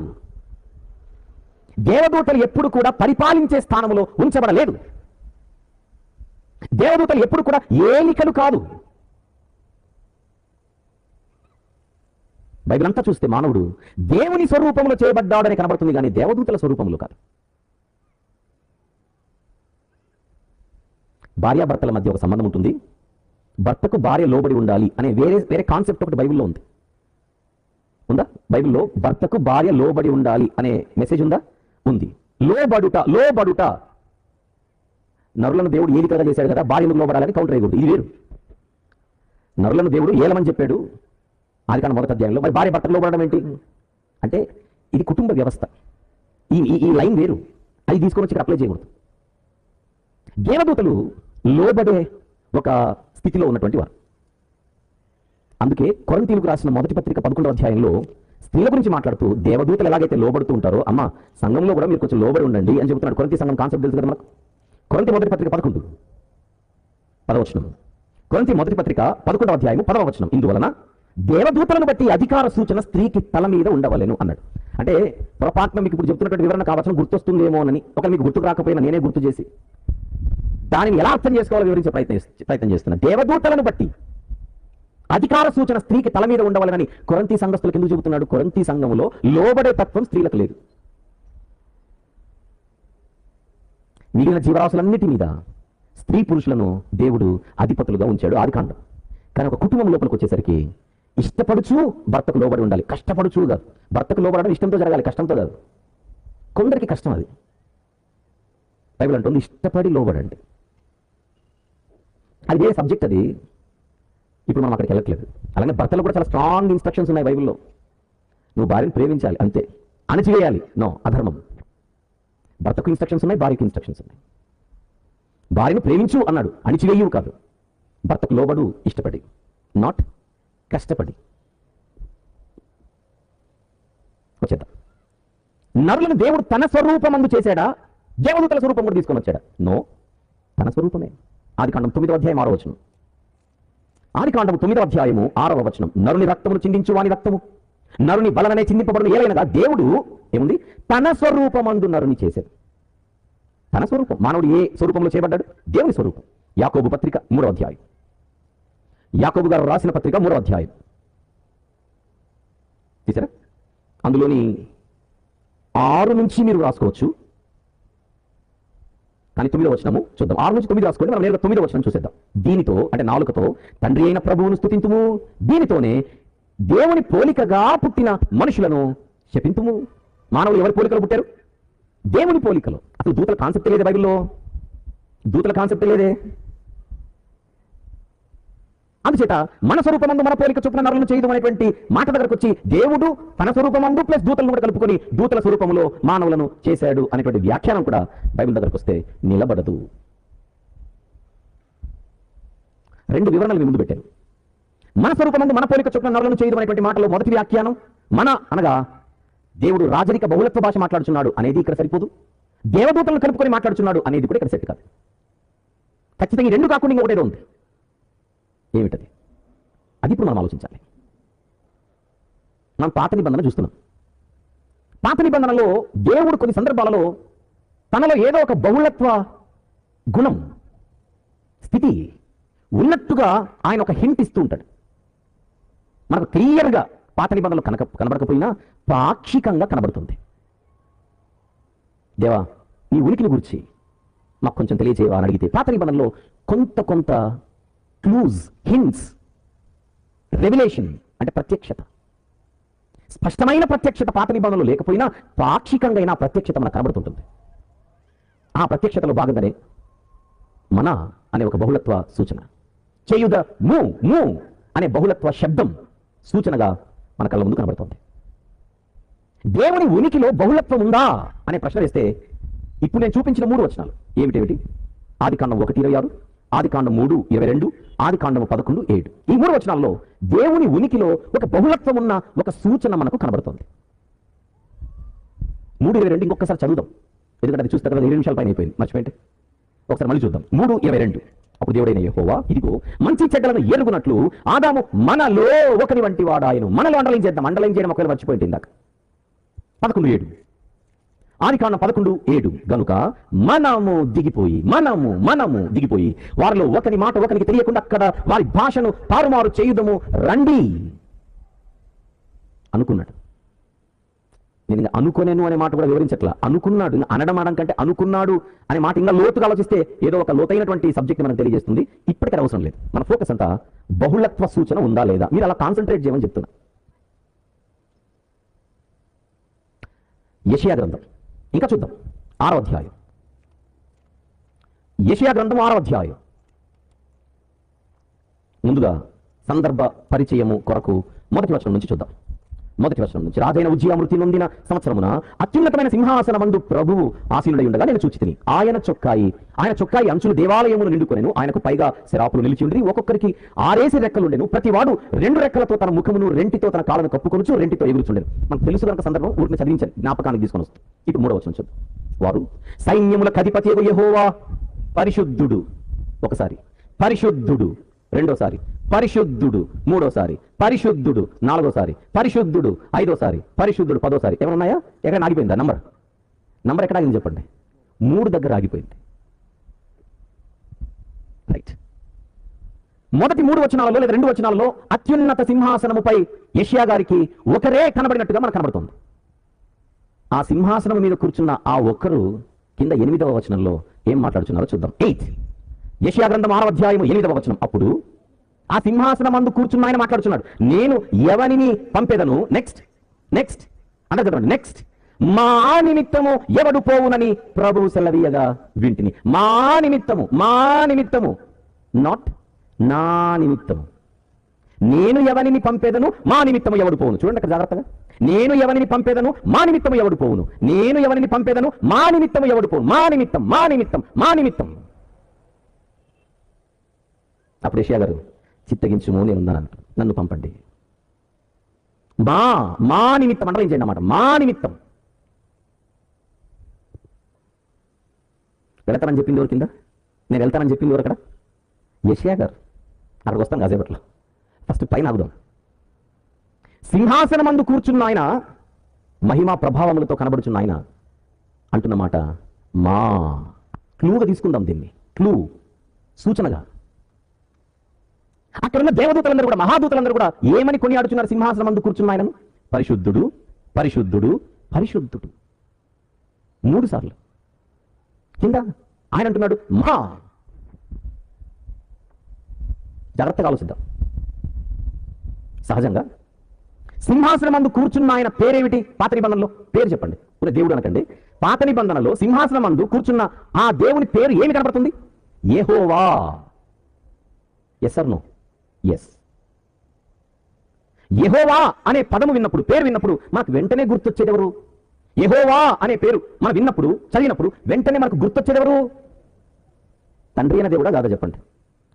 దేవదూతలు ఎప్పుడు కూడా పరిపాలించే స్థానంలో ఉంచబడలేదు. దేవదూతలు ఎప్పుడు కూడా ఏలికలు కాదు. బైబిల్ అంతా చూస్తే మానవుడు దేవుని స్వరూపంలో చేయబడ్డాడని కనబడుతుంది, కానీ దేవదూతల స్వరూపంలో కాదు. భార్యాభర్తల మధ్య ఒక సంబంధం ఉంటుంది. భర్తకు భార్య లోబడి ఉండాలి అనే వేరే కాన్సెప్ట్ ఒకటి బైబిల్లో ఉంది. ఉందా? బైబిల్లో భర్తకు భార్య లోబడి ఉండాలి అనే మెసేజ్ ఉందా? ఉంది. లోబడుట నరులను దేవుడు ఏలికలుగా చేశాడు కదా, భార్యను లోబడాలని కౌంటర్ అయ్యకూడదు. ఇది వేరు. నరులను దేవుడు ఏలమని చెప్పాడు ఆదికాండం 1వ అధ్యాయంలో. మరి భార్య భర్తకు లోబడడం ఏంటి అంటే ఇది కుటుంబ వ్యవస్థ. ఈ లైన్ వేరు. అది తీసుకొని వచ్చి అప్లై చేయకూడదు. దేవదూతలు లోబడే ఒక స్థితిలో ఉన్నటువంటి వారు. అందుకే కొరింథీయులకు రాసిన మొదటి పత్రిక 11వ అధ్యాయంలో స్త్రీల గురించి మాట్లాడుతూ దేవదూతలు ఎలాగైతే లోబడుతూ ఉంటారో, అమ్మ సంఘంలో కూడా మీరు కొంచెం లోబడి ఉండండి అని చెబుతున్నాడు. కొరింథీ సంఘం కాన్సెప్ట్ తెలుసు కదా మనకు. కొరింథీ మొదటి పత్రిక 11 10వ వచనం. కొరింథీ మొదటి పత్రిక 11వ అధ్యాయం 10వ వచనం. ఇందువలన దేవదూతలను బట్టి అధికార సూచన స్త్రీకి తల మీద ఉండవలెను అన్నాడు. అంటే పొరపాటున మీకు ఇప్పుడు చెప్తున్నటువంటి వివరణ కావచ్చును గుర్తొస్తుందేమోనని, ఒక మీకు గుర్తుకు రాకపోయినా నేనే గుర్తు చేసి దానిని ఎలా అర్థం చేసుకోవాలో వివరించే ప్రయత్నం చేస్తున్నా. దేవదూతలను బట్టి అధికార సూచన స్త్రీకి తల మీద ఉండవాలని కొరింథీ సంఘస్థులకు ఎందుకు చెబుతున్నాడు? కొరింథీ సంఘములో లోబడే తత్వం స్త్రీలకు లేదు. మిగిలిన జీవరాశులన్నిటి మీద స్త్రీ పురుషులను దేవుడు అధిపతులుగా ఉంచాడు ఆదికాండం. కానీ ఒక కుటుంబం లోపలికి వచ్చేసరికి ఇష్టపడుచు భర్తకు లోబడి ఉండాలి, కష్టపడుచు కాదు. భర్తకు లోబడడం ఇష్టంతో జరగాలి, కష్టంతో కాదు. కొందరికి కష్టం అది. బైబిల్ అంటుంది ఇష్టపడి లోబడండి. అది ఏ సబ్జెక్ట్ అది, ఇప్పుడు మనం అక్కడికి వెళ్ళట్లేదు. అలాగే భర్తలు కూడా చాలా స్ట్రాంగ్ ఇన్స్ట్రక్షన్స్ ఉన్నాయి బైబిల్లో. నువ్వు భార్యను ప్రేమించాలి అంతే, అణచివేయాలి నో, అధర్మం. భర్తకు ఇన్స్ట్రక్షన్స్ ఉన్నాయి, భార్యకు ఇన్స్ట్రక్షన్స్ ఉన్నాయి. భార్యను ప్రేమించు అన్నాడు, అణిచివేయు కాదు. భర్తకు లోబడు ఇష్టపడి, నాట్ కష్టపడి. వచ్చేద్దాం. నరులను దేవుడు తన స్వరూపమందు చేశాడా, దేవదూతల స్వరూపం కూడా తీసుకొని వచ్చాడా? నో, తన స్వరూపమే. ఆదికాండం 9వ అధ్యాయం 6వ వచనం. ఆదికాండం 9వ అధ్యాయము 6వ వచనం. నరుని రక్తమును చిందించు వాని రక్తము నరుని బలననే చిందింపబడును, ఏలైనగా దేవుడు ఏముంది తన స్వరూపమందు నరుని చేశాడు. తన స్వరూపం. మానవుడు ఏ స్వరూపంలో చేయబడ్డాడు? దేవుని స్వరూపం. యాకోబు పత్రిక 3వ అధ్యాయం. యాకోబు గారు రాసిన పత్రిక 3వ అధ్యాయం తీసారా? అందులోని 6 నుంచి మీరు రాసుకోవచ్చు, కానీ 9వ వచనము చూద్దాం. 6 నుంచి 9 రాసుకోండి, మనం నేరుగా 9వ వచనం చూసేద్దాం. దీనితో అంటే నాలుకతో తండ్రి అయిన ప్రభువును స్తుతింతుము, దీనితోనే దేవుని పోలికగా పుట్టిన మనుషులను శపింతుము. మానవులు ఎవరి పోలికలు పుట్టారు? దేవుని పోలికలు. అసలు దూతల కాన్సెప్ట్ లేదే బైబిల్లో, దూతల కాన్సెప్ట్ లేదే. అందుచేత మన స్వరూపమందు మన పోలిక చొప్పున నరులను చేయదు అనేటువంటి మాట దగ్గరకు వచ్చి దేవుడు తన స్వరూపమందు ప్లస్ దూతలను కూడా కలుపుకొని దూతల స్వరూపంలో మానవులను చేశాడు అనేటువంటి వ్యాఖ్యానం కూడా బైబిల్ దగ్గరకు వస్తే నిలబడదు. 2 వివరణలు మీ ముందు పెట్టారు. మన స్వరూపమందు మన పోలిక చొప్పున నరులను చేయదు అనేటువంటి మాటలో మొదటి వ్యాఖ్యానం మన అనగా దేవుడు రాజరిక బహుళత్వ భాష మాట్లాడుచున్నాడు అనేది ఇక్కడ సరిపోదు. దేవదూతలను కలుపుకొని మాట్లాడుచున్నాడు అనేది కూడా ఇక్కడ సెట్ కాదు. ఖచ్చితంగా ఈ 2 కాకుండా ఇంకొకటేదో ఉంది. ఏమిటది? అది ఇప్పుడు మనం ఆలోచించాలి. మనం పాత నిబంధన చూస్తున్నాం. పాత నిబంధనలో దేవుడు కొన్ని సందర్భాలలో తనలో ఏదో ఒక బహుళత్వ గుణం స్థితి ఉన్నట్టుగా ఆయన ఒక హింట్ ఇస్తూ ఉంటాడు. మనకు క్లియర్గా పాత నిబంధనలు కనబడకపోయినా పాక్షికంగా కనబడుతుంది. దేవా నీ ఉనికిని గురించి మాకు కొంచెం తెలియజేయవా అని అడిగితే పాత నిబంధనలో కొంత క్లూజ్, హింట్స్, రెవల్యూషన్ అంటే ప్రత్యక్షత, స్పష్టమైన ప్రత్యక్షత పాత నిబంధనలు లేకపోయినా పాక్షికంగా అయినా ప్రత్యక్షత మనకు కనబడుతుంటుంది. ఆ ప్రత్యక్షతలో భాగంగానే మన అనే ఒక బహుళత్వ సూచన, చేయుద మూ అనే బహుళత్వ శబ్దం సూచనగా మన కళ్ళ ముందు కనబడుతుంది. దేవుని ఉనికిలో బహుళత్వం ఉందా అనే ప్రశ్న వేస్తే ఇప్పుడు నేను చూపించిన 3 వచనాలు ఏమిటేమిటి? ఆదికాండం 1:26, ఆదికాండం 3:22, ఆదికాండం 11:7. ఈ 3 వచనాల్లో దేవుని ఉనికిలో ఒక బహుళత్వం ఉన్న ఒక సూచన మనకు కనబడుతుంది. 3:22 ఇంకొకసారి చదువుదాం, ఎందుకంటే అది చూస్తే కదా 7 నిమిషాల పైన అయిపోయింది, మర్చిపోయింది. ఒకసారి మళ్ళీ చూద్దాం. 3:22. అప్పుడు దేవుడైన యెహోవా ఇదిగో మంచి చెడ్డలను ఎరుగునట్లు ఆదాము మనలో ఒకరి వంటి వాడాయను. మనలో అండర్లైన్ చేయడం ఒకవేళ మర్చిపోయింది ఇందాక. 11:7. ఆదికాండం 11:7 గనుక మనము దిగిపోయి వారిలో ఒకని మాట ఒకరికి తెలియకుండా అక్కడ వారి భాషను తారుమారు చేయుదము రండి అనుకున్నాడు. నేను అనుకోనేను అనే మాట కూడా వివరించట్లా, అనుకున్నాడు. అనడం కంటే అనుకున్నాడు అనే మాట ఇంకా లోతుగా ఆలోచిస్తే ఏదో ఒక లోతైనటువంటి సబ్జెక్ట్ మనకు తెలియజేస్తుంది. ఇప్పటికీ అవసరం లేదు. మన ఫోకస్ అంతా బహుళత్వ సూచన ఉందా లేదా, మీరు అలా కాన్సన్ట్రేట్ చేయమని చెప్తున్నా. యెషయా గ్రంథం ఇంకా చూద్దాం, 6వ అధ్యాయం. యెషయా గ్రంథం 6వ అధ్యాయం. ముందుగా సందర్భ పరిచయము కొరకు మొదటి వచనం నుంచి చూద్దాం. మొదటి వచనం నుంచి, రాజైన ఉజ్జియా మృతి నొందిన సంవత్సరమున అత్యున్నతమైన సింహాసనమందు ప్రభువు ఆసీనుడై ఉండగా నేను చూచితిని. ఆయన చొక్కాయి అంచులు దేవాలయమును నిండుకొనెను. ఆయనకు పైగా శరాపులు నిలిచి ఉండి ఒక్కొక్కరికి 6 రెక్కలుండెను. ప్రతివాడు 2 రెక్కలతో తన ముఖమును, రెంటితో తన కాళ్ళను కప్పుకొనుచు, రెంటితో ఎగురుచుండెను. మనకు తెలుసు కనుక సందర్భం ఊరిని చదివించాను, జ్ఞాపకానికి తీసుకొని వస్తుంది. ఇప్పుడు 3వ వచనం చూద్దాం. వారు సైన్యములకు అధిపతియగు యెహోవా పరిశుద్ధుడు, ఒకసారి పరిశుద్ధుడు, రెండోసారి పరిశుద్ధుడు, మూడోసారి పరిశుద్ధుడు, నాలుగోసారి పరిశుద్ధుడు, ఐదోసారి పరిశుద్ధుడు, 10ఓసారి. ఏమన్నాయా? ఎక్కడ ఆగిపోయిందా? నంబర్ ఎక్కడ ఆగింది చెప్పండి? 3 దగ్గర ఆగిపోయింది. రైట్. మొదటి 3 వచనాలలో లేదా 2 వచనాలలో అత్యున్నత సింహాసనముపై యెషయా గారికి ఒకరే కనబడినట్టుగా మనకు కనబడుతుంది. ఆ సింహాసనం మీద కూర్చున్న ఆ ఒక్కరు కింద 8వ వచనంలో ఏం మాట్లాడుతున్నారో చూద్దాం. 8 యెషయా గ్రంథం 6వ అధ్యాయం 8వ వచనం. అప్పుడు ఆ సింహాసనం అందు కూర్చున్న ఆయన మాట్లాడుతున్నాడు, నేను ఎవరిని పంపేదను, నెక్స్ట్ అంటే చదవండి, నెక్స్ట్ మా నిమిత్తము ఎవడు పోవునని ప్రభువు సెలవీయగా వింటిని. మా నిమిత్తము, నాట్ నా నిమిత్తము. నేను ఎవరిని పంపేదను, మా నిమిత్తము ఎవడు పోవును. చూడండి అక్కడ జాగ్రత్తగా, నేను ఎవరిని పంపేదను, మా నిమిత్తము ఎవడు పోవును. నేను ఎవరిని పంపేదను, మా నిమిత్తము ఎవడు పోవును. మా నిమిత్తం. అప్పుడు యెషయా గారు, చిత్తగించుము, నేనున్నాను, నన్ను పంపండి. మా నిమిత్తం అంటే ఏం చేయండి అన్నమాట, మా నిమిత్తం. వెళతానని చెప్పింది ఎవరు కింద? నేను వెళ్తానని చెప్పింది ఎవరు అక్కడ? యెషయా గారు. అక్కడికి వస్తాను కాసేపట్లో. ఫస్ట్ పైన ఆగుదాం. సింహాసనం అందు కూర్చున్న ఆయన, మహిమా ప్రభావములతో కనబడుచున్న ఆయన అంటున్నమాట మా. క్లూగా తీసుకుందాం దీన్ని, క్లూ, సూచనగా. అక్కడున్న దేవదూతలందరూ కూడా, మహాదూతలందరూ కూడా ఏమని కొనియాడుచున్నారు సింహాసనం అందు కూర్చున్న ఆయనను? పరిశుద్ధుడు, పరిశుద్ధుడు, పరిశుద్ధుడు. 3 సార్లు కింద ఆయన అంటున్నాడు మా. జాగ్రత్తగా ఆలోచిద్దాం. సహజంగా సింహాసనం అందు కూర్చున్న ఆయన పేరేమిటి? పాత నిబంధనలో పేరు చెప్పండి. ఇప్పుడు దేవుడు అనకండి. పాత నిబంధనలో సింహాసనం అందు కూర్చున్న ఆ దేవుని పేరు ఏమి కనబడుతుంది? యెహోవా. Yes or no? ఎస్. యెహోవా అనే పదము విన్నప్పుడు, పేరు విన్నప్పుడు మనకు వెంటనే గుర్తొచ్చేది ఎవరు? యెహోవా అనే పేరు మనం విన్నప్పుడు, చదివినప్పుడు వెంటనే మనకు గుర్తొచ్చేది ఎవరు? తండ్రి అయిన దేవుడా కాదా చెప్పండి.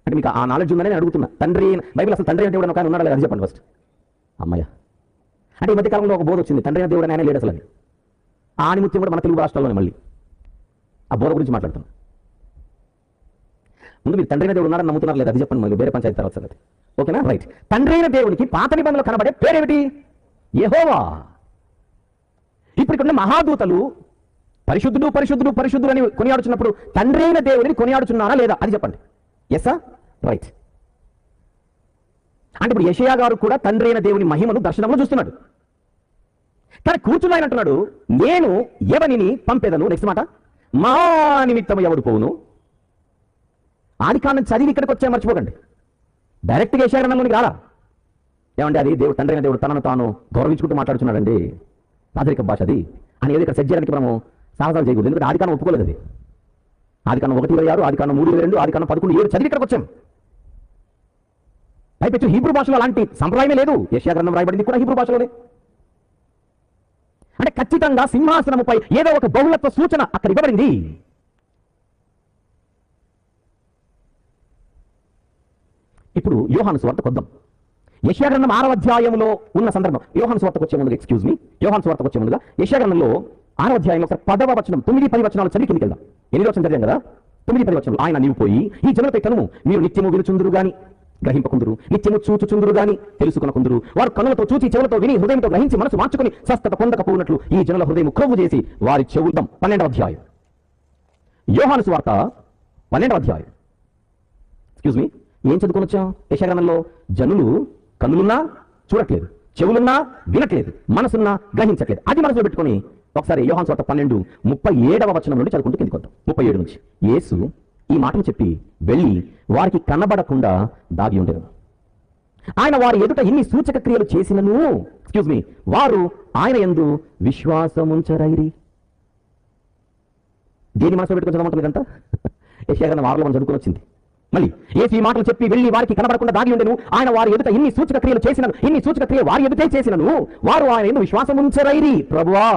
అంటే మీకు ఆ నాలెడ్జ్ ఉందని నేను అడుగుతున్నా. తండ్రి, బైబిల్ అసలు తండ్రి అయిన దేవుడు ఒక ఉన్నాడా లేదా చెప్పండి ఫస్ట్. అమ్మయ్య. అంటే ఈ మధ్యకాలంలో ఒక బోధ వచ్చింది, తండ్రి అయిన దేవుడు ఆయన లేడు అసలు అని. ఆ ఆనిముత్యం కూడా మన తెలుగు రాష్ట్రాల్లోనే మళ్ళీ ఆ బోధ గురించి మాట్లాడుతున్నాం. ముందు మీరు తండ్రి అయిన దేవుడు ఉన్నారని నమ్ముతున్నారు లేదా అది చెప్పండి, మళ్ళీ వేరే పంచాయతీ తర్వాత సంగతి. ఓకేనా? రైట్. తండ్రి అయిన దేవునికి పాత నిబంధనలో కనబడే పేరేమిటి? యెహోవా. ఇప్పుడు ఇక్కడ మహాదూతలు పరిశుద్ధుడు, పరిశుద్ధుడు, పరిశుద్ధుడు అని కొనియాడుచున్నప్పుడు తండ్రి అయిన దేవుడిని కొనియాడుచున్నారా లేదా అది చెప్పండి. ఎస్సా? రైట్. అంటే ఇప్పుడు యెషయా గారు కూడా తండ్రి అయిన దేవుని మహిమను దర్శనంలో చూస్తున్నాడు. కానీ కూర్చుని ఆయన అంటున్నాడు, నేను ఎవరిని పంపేదను. నెక్స్ట్ మాట, మా నిమిత్తం ఎవడు పోవును. ఆదికాండం చదివి ఇక్కడికి వచ్చే మర్చిపోకండి. డైరెక్ట్గా యెషయా గ్రంథంలోనికి రాలా. ఏమంటే అది దేవుడు, తండ్రి అయిన దేవుడు తనను తాను గౌరవించుకుంటూ మాట్లాడుతున్నాడండి, రాజరిక భాష అది అని ఏదో ఇక్కడ సెట్ చేయడానికి మనము సాహసాలు చేయకూడదు. ఎందుకంటే ఆదికాండం ఒప్పుకోలేదు అది. ఆదికాండం 1:26, ఆదికాండం 3:22, ఆదికాండం 11:7 చదివి ఇక్కడికి వచ్చాం. పైపెచ్చు హీబ్రూ భాషలో అలాంటి సంప్రదాయమే లేదు. యెషయా గ్రంథం రాయబడింది కూడా హీబ్రూ భాషలోనే. అంటే ఖచ్చితంగా సింహాసనముపై ఏదో ఒక బహుళత్వ సూచన అక్కడ ఇవ్వబడింది. ఇప్పుడు యోహాను సువార్తకు వద్దాం. యెషయా గ్రంథం 6వ అధ్యాయంలో ఉన్న సందర్భం. యోహాను సువార్తకు వచ్చే ముందుగా యోహాను సువార్తకు వచ్చే ముందుగా యెషయా గ్రంథంలో 6వ అధ్యాయంలో 10వ వచనం, 9-10 వచనాలు చదివి కిందికి వెళ్దాం. 8వ వచనం చదివాం కదా, 9-10 వచనంలో ఆయన నీవు పోయి ఈ జనులపై కనుము, మీరు నిత్యము వినుచుందురు గాని గ్రహింపకుందురు, నిత్యము చూచుచుందురు గాని తెలుసుకొనకుందురు. వారు కన్నులతో చూచి, చెవులతో విని, హృదయంతో గ్రహించి, మనసు మార్చుకుని స్వస్థత పొందకపోయినట్లు ఈ జనుల హృదయం క్రొవ్వు చేసి వారి చెవులం. 12వ అధ్యాయం యోహాను సువార్త 12వ అధ్యాయం. ఎక్స్క్యూజ్ మీ, ఏం చదువుకొనొచ్చాం? యెషయా గ్రంథంలో జనులు కన్నులున్నా చూడట్లేదు, చెవులున్నా వినట్లేదు, మనసున్నా గ్రహించట్లేదు. అది మనసులో పెట్టుకొని ఒకసారి యోహాను సువార్త 12:37 వచనం నుండి చదువుకుంటూ కిందికొద్దాం. 37 నుంచి. యేసు ఈ మాటలు చెప్పి వెళ్ళి వారికి కనబడకుండా దాగి ఉండెను. ఆయన వారి ఎదుట ఇన్ని సూచక క్రియలు చేసినను, ఎక్స్క్యూజ్ మీ, వారు ఆయన యందు విశ్వాసముంచరైరి. దేని మనసులో పెట్టుకొని చదవమంటారు ఇదంతా? యెషయా గ్రంథం 6లో మనం చదువుకొని వచ్చింది. మళ్ళీ యేసు ఈ మాటలు చెప్పి వెళ్ళి వారికి కనబడకుండా దాగి ఉండెను. ఆయన వారి ఎదుట ఇన్ని సూచక క్రియలు చేసినను, ఇన్ని సూచక క్రియ వారి ఎదుటే చేసినను, వారు ఆయన యందు విశ్వాసముంచరైరి. ప్రభువా,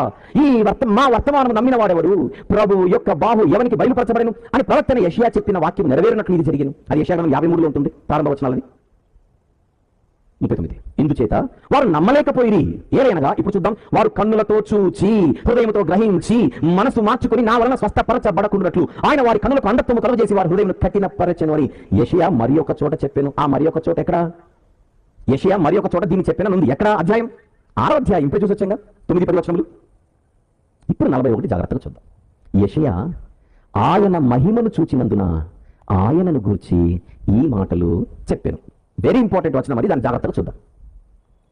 ఈ మా వర్తమానం నమ్మిన వాడెవడు? ప్రభు యొక్క బాహు ఎవరికి బయలుపరచబడెను అని ప్రవక్తైన యెషయా చెప్పిన వాక్యం నెరవేరినట్లు ఇది జరిగింది. అది యెషయా గ్రంథం 53లో ఉంటుంది, ప్రారంభ వచనాలని. 39. ఇందుచేత వారు నమ్మలేకపోయిరి. ఏలైనగా ఇప్పుడు చూద్దాం. వారు కన్నులతో చూచి, హృదయంతో గ్రహించి, మనసు మార్చుకుని నా వలన స్వస్థపరచబడకున్నట్లు ఆయన వారి కన్నులకు అంధత్వము కలుగజేసి వారి హృదయం కఠినపరచెను అని యెషయా మరి ఒక చోట చెప్పాను. ఆ మరి ఒక చోట ఎక్కడ? యెషయా మరి ఒక చోట దీన్ని చెప్పాను ఉంది. ఎక్కడ? అధ్యాయం 6వ అధ్యాయం. ఇప్పుడు చూసొచ్చాం 9-10 వచనములు. ఇప్పుడు 41 జాగ్రత్తగా చూద్దాం. యెషయా ఆయన మహిమను చూచినందున ఆయనను గూర్చి ఈ మాటలు చెప్పాను. వెరీ ఇంపార్టెంట్ వచనం అది, దాన్ని జాగ్రత్తగా చూద్దాం.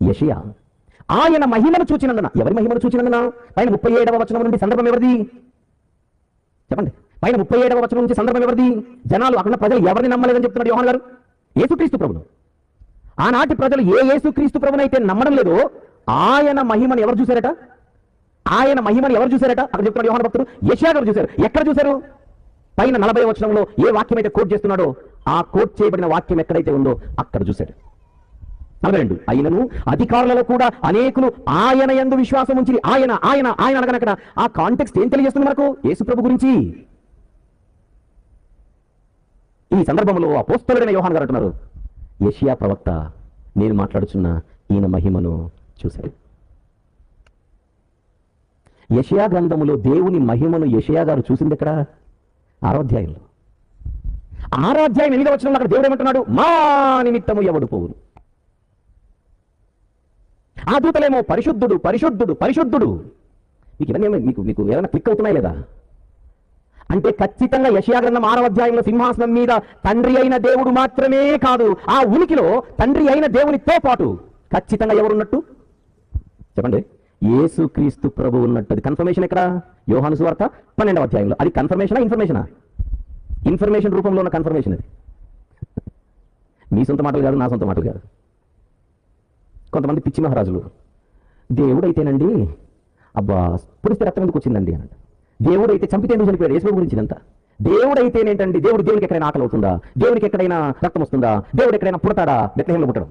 యెషయా ఆయన మహిమను చూచినందున. ఎవరి మహిమను చూచినందున? పైన 37వ వచనం నుండి సందర్భం ఎవరిది చెప్పండి? పైన 37వ వచనం నుంచి సందర్భం ఎవరిది? జనాలు, అక్కడ ప్రజలు ఎవరిని నమ్మలేదని చెప్తున్నాడు యోహాను గారు? యేసుక్రీస్తు ప్రభును. ఆనాటి ప్రజలు ఏ యేసుక్రీస్తు ప్రభునైతే నమ్మడం లేదో ఆయన మహిమను ఎవరు చూశారట? ఆయన మహిమను ఎవరు చూశారట? అక్కడ చెప్తున్నాడు యోహాను భక్తుడు. యెషయా గారు చూశారు. ఎక్కడ చూశారు? పైన 40వ వచనంలో ఏ వాక్యం అయితే కోట్ చేస్తున్నాడో ఆ కోట్ చేయబడిన వాక్యం ఎక్కడైతే ఉందో అక్కడ చూశాడు. 42. అయినను అధికారులలో కూడా అనేకులు ఆయన యందు విశ్వాసం ఉంచి, ఆయన ఆయన ఆయన అనగనక్కడ ఆ కాంటెక్స్ట్ ఏం తెలియజేస్తుంది మనకు? యేసు ప్రభు గురించి. ఈ సందర్భంలో అపోస్తలుడైన యోహాను గారు అంటున్నారు, యెషయా ప్రవక్త నేను మాట్లాడుచున్న ఈయన మహిమను చూశాడు. యెషయా గ్రంథములో దేవుని మహిమను యెషయా గారు చూసింది ఎక్కడ? 6వ అధ్యాయంలో. 6వ అధ్యాయం 8వ వచనంలో అక్కడ దేవుడు ఏమంటున్నాడు? మా నిమిత్తము ఎవడు పోవును. ఆ దూతలేమో పరిశుద్ధుడు పరిశుద్ధుడు పరిశుద్ధుడు. మీకు ఇవన్నీ మీకు ఏమైనా క్లిక్ అవుతున్నాయి లేదా? అంటే ఖచ్చితంగా యెషయా గ్రంథం 6వ అధ్యాయంలో సింహాసనం మీద తండ్రి అయిన దేవుడు మాత్రమే కాదు, ఆ ఉనికిలో తండ్రి అయిన దేవునితో పాటు ఖచ్చితంగా ఎవరున్నట్టు చెప్పండి? యేసుక్రీస్తు ప్రభు ఉన్నట్టు. అది కన్ఫర్మేషన్ ఎక్కడ? యోహాను సువార్త 12వ అధ్యాయంలో. అది కన్ఫర్మేషనా ఇన్ఫర్మేషనా? ఇన్ఫర్మేషన్ రూపంలో ఉన్న కన్ఫర్మేషన్ అది. మీ సొంత మాటలు కాదు, నా సొంత మాటలు కాదు. కొంతమంది పిచ్చి మహారాజులు దేవుడైతేనండి అబ్బా పుడిస్తే రక్తం ఎందుకు వచ్చిందండి అనంట. దేవుడైతే చంపితే ఎందుకు చనిపోయాడు? యేసు గురించి ఇదంతా. దేవుడైతేనేంటండి? దేవునికి ఎక్కడైనా ఆకలి అవుతుందా? దేవునికి ఎక్కడైనా రక్తం వస్తుందా? దేవుడు ఎక్కడైనా పుడతాడా? బెత్లెహేంలో పుట్టడం.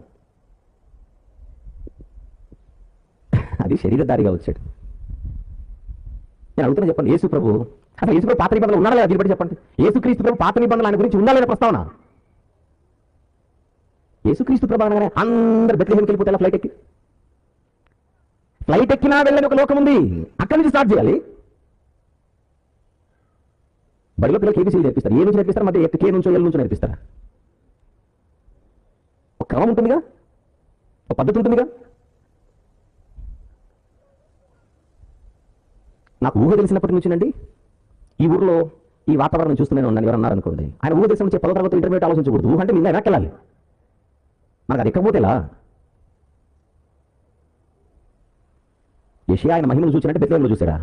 అది శరీరధారిగా వచ్చాడు. నేను అడుగుతున్నా చెప్పండి, యేసు ప్రభు అసలు యేసు ప్రభు పాత నిబంధనలు ఉన్నాడా లేదా? దీన్ని చెప్పండి. యేసుక్రీస్తు ప్రభు పాత నిబంధనలు ఆయన గురించి ఉందా లేదా ప్రస్తావన? యేసుక్రీస్తు ప్రభు అనగానే అందరు బెత్లెహేంకి వెళ్ళిపోతే ఫ్లైట్ ఎక్కినా వెళ్ళని ఒక లోకం ఉంది, అక్కడి నుంచి స్టార్ట్ చేయాలి. బడిలో పిల్లలకి ఏబీసీ నేర్పిస్తారు. ఏ నుంచి నేర్పిస్తారు? మధ్య కే నుంచో ఎల్ నుంచో నేర్పిస్తారా? ఒక క్రమం ఉంటుందిగా, ఒక పద్ధతి ఉంటుందిగా. నాకు ఊహ తెలిసినప్పటి నుంచినండి ఈ ఊర్లో ఈ వాతావరణం చూస్తూనే ఉన్నాను. ఎవరు అన్నారనుకోండి, ఆయన ఊహ తెలిసిన నుంచి 10వ తరగతి ఇంటర్మీడియట్ ఆలోచించకూడదు. ఊహ అంటే నిన్న వెనక్కి వెళ్ళాలి. మనకు అది ఎక్కకపోతేలా? యెషయా ఆయన మహిమను చూసినట్టే బెత్లెహేంలో చూసాడా?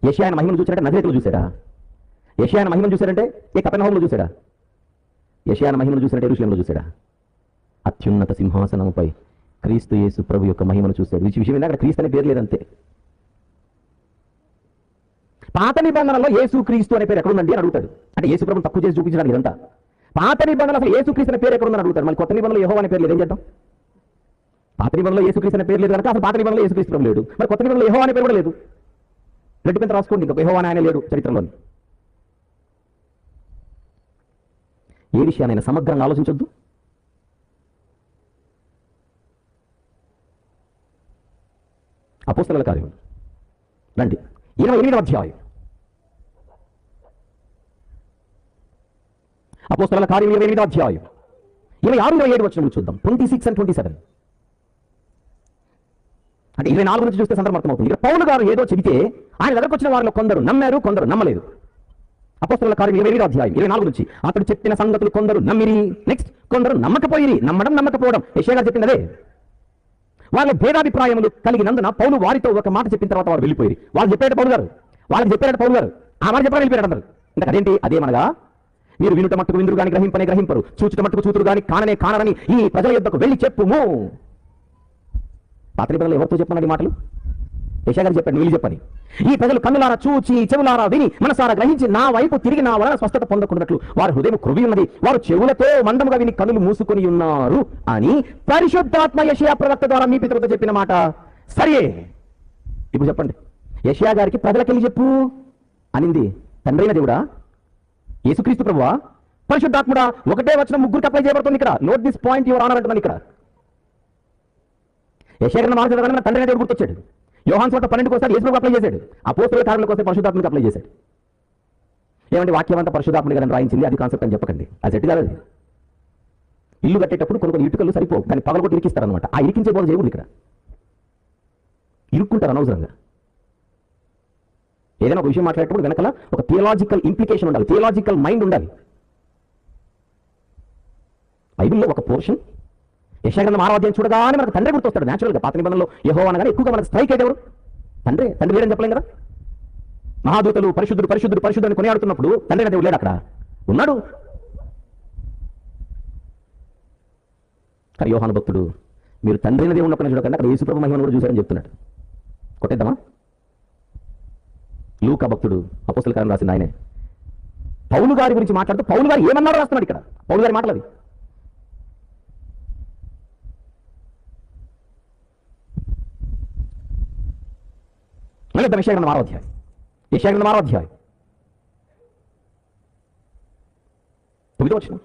యెషయా ఆయన మహిమను చూసినట్టే నజరేతులో చూసాడా? యెషయా ఆయన మహిమను చూసాడంటే ఏ కపెర్నహూములో చూసాడా? యెషయా ఆయన మహిమను చూసినట్టే యెరూషలేములో చూసాడా? అత్యున్నత సింహాసనముపై క్రీస్తు యేసు ప్రభు యొక్క మహిమను చూశాడు. ఈ విషయం అక్కడ క్రీస్తు అనే పేరు లేదంతే. పాత నిబంధనలో యేసు క్రీస్తు అనే పేరు ఎక్కడుందండి అని అడుగుతాడు. అంటే యేసు ప్రభుని తక్కువ చేసి చూపించడానికి ఇదంతా. పాత నిబంధనలు అసలు యేసు క్రీస్తు అనే పేరు ఎక్కడుందని అడుగుతాడు. మళ్ళీ కొత్త నిబంధనలో యెహోవా అనే పేరు లేదు, ఏం చేద్దాం? పాత నిబంధనలో యేసు క్రీస్తు అనే పేరు లేదు కనుక అసలు పాత నిబంధనలో యేసు క్రీస్తు లేడు. మరి కొత్త నిబంధనలో యెహోవా అనే పేరు కూడా లేదు. రెడ్డి పెంత రాసుకోండి, ఇంకా యెహోవా ఆయన లేడు చరిత్రలోని. ఏ విషయాన్ని సమగ్రంగా ఆలోచించొద్దు. అపోస్తలుల కార్యం రండి, 28వ అధ్యాయం. అపోస్తలుల కార్యం 28వ అధ్యాయం 26-27 వచనములు చూద్దాం. 26 and 27. అంటే 24 నుంచి చూస్తే సందర్భం అర్థమవుతుంది. ఇక్కడ పౌలు గారు ఏదో చెబితే ఆయన దగ్గరకు వచ్చిన వారిలో కొందరు నమ్మారు, కొందరు నమ్మలేదు. అపోస్తలుల కార్యం 27వ అధ్యాయం 24 నుంచి అతడు చెప్పిన సంగతులు కొందరు నమ్మిరి, నెక్స్ట్ కొందరు నమ్మకపోయిరి. నమ్మడం నమ్మకపోవడం యెషయా గారు చెప్పింది అదే. వాళ్ళ భేదాభిప్రాయములు కలిగినందున పౌలు వారితో ఒక మాట చెప్పిన తర్వాత వారు వెళ్ళిపోయి వాళ్ళు చెప్పాడు పౌలు గారు, వాళ్ళకి చెప్పాడు పౌలు గారు, ఆ మాట చెప్పారు వెళ్ళిపోయాడు అందరు. ఇంకా అదేంటి? అదేమనగా మీరు వినుట మట్టుకు విందురు గాని గ్రహింపనే గ్రహింపరు, చూచుట మట్టుకు చూతురు గాని కాననే కానని ఈ ప్రజల యొద్దకు వెళ్ళి చెప్పుము. పాత నిబంధనలు ఎవరితో చెప్పమన్నది మాటలు? యెషయా గారు చెప్పాడు, వీళ్ళు చెప్పని. ఈ ప్రజలు కన్నులారా చూచి చెవులారా విని మనసారా గ్రహించి నా వైపు తిరిగి నా వలన స్వస్థత పొందకున్నట్లు వారి హృదయం క్రొవ్వి ఉన్నది, వారు చెవులతో మందముగా విని కన్నులు మూసుకొని ఉన్నారు అని పరిశుద్ధాత్మ యెషయా ప్రవక్త ద్వారా మీ పితరులతో చెప్పిన మాట సరియే. ఇప్పుడు చెప్పండి, యెషయా గారికి ప్రజలకెళ్ళి చెప్పు అనింది తండ్రైన దేవుడా, యేసుక్రీస్తు ప్రభువా, పరిశుద్ధాత్ముడా? ఒకటే వచనం ముగ్గురికి అప్లై చేయబడుతుంది ఇక్కడ. Note this point your honour అంటున్నాను ఇక్కడ. యెషయా గ్రంథం మాట్లాడగానే తండ్రైన దేవుడు గుర్తొచ్చాడు. యోహాను సువార్త 12కి వస్తే యేసుకు అప్లై చేశాడు. అపోస్తలుల కార్యాలకు వస్తే పరిశుద్ధాత్మకి అప్లై చేశాడు. ఏమంటే వాక్యం అంతా పరిశుద్ధాత్మని గారిని రాయించింది, అది కాన్సెప్ట్ అని చెప్పకండి, అది సెట్ కాదు. ఇల్లు కట్టేటప్పుడు కొన్ని ఇటుకలు సరిపోవు, దాన్ని పగలగొట్టి ఇరికిస్తారనమాట. ఆ ఇరికించే బోధ చేయకూడదు ఇక్కడ. ఇరుక్కుంటారు అనవసరంగా. ఏదైనా ఒక విషయం మాట్లాడేటప్పుడు వెనకాల ఒక థియలాజికల్ ఇంప్లికేషన్ ఉండాలి, థియలాజికల్ మైండ్ ఉండాలి. బైబిల్లో ఒక పోర్షన్ యెషయా గ్రంథం 6వ అధ్యాయం చూడగానే మనకు తండ్రి గుర్తొస్తాడు. న్యాచురల్గా పాత నిబంధనలో యెహోవా అనగానే ఎక్కువగా మనకు స్ట్రైక్ అయితే ఎవరు? తండ్రి. తండ్రి లేడని చెప్పలేం కదా. మహాదూతలు పరిశుద్ధుడు పరిశుద్ధుడు పరిశుద్ధుడు అని కొనియాడుతున్నప్పుడు తండ్రి దేవుడు లేడు అక్కడ, ఉన్నాడు. కానీ యోహాను భక్తుడు మీరు తండ్రి అయిన దేవుడు ఒక్కనే చూడకండి, అక్కడ యేసుప్రభు మహిమను కూడా చూశారని చెప్తున్నాడు. కొట్టేద్దామా? లూకా భక్తుడు అపోస్తలుల కార్యం రాసింది ఆయనే. పౌలు గారి గురించి మాట్లాడుతూ పౌలు గారు ఏమన్నారో రాస్తున్నాడు ఇక్కడ. పౌలు గారి మాటలు అవి. మళ్ళీ యెషయా గ్రంథం 6వ అధ్యాయం, యెషయా గ్రంథం 6వ అధ్యాయం 9వ వచనం.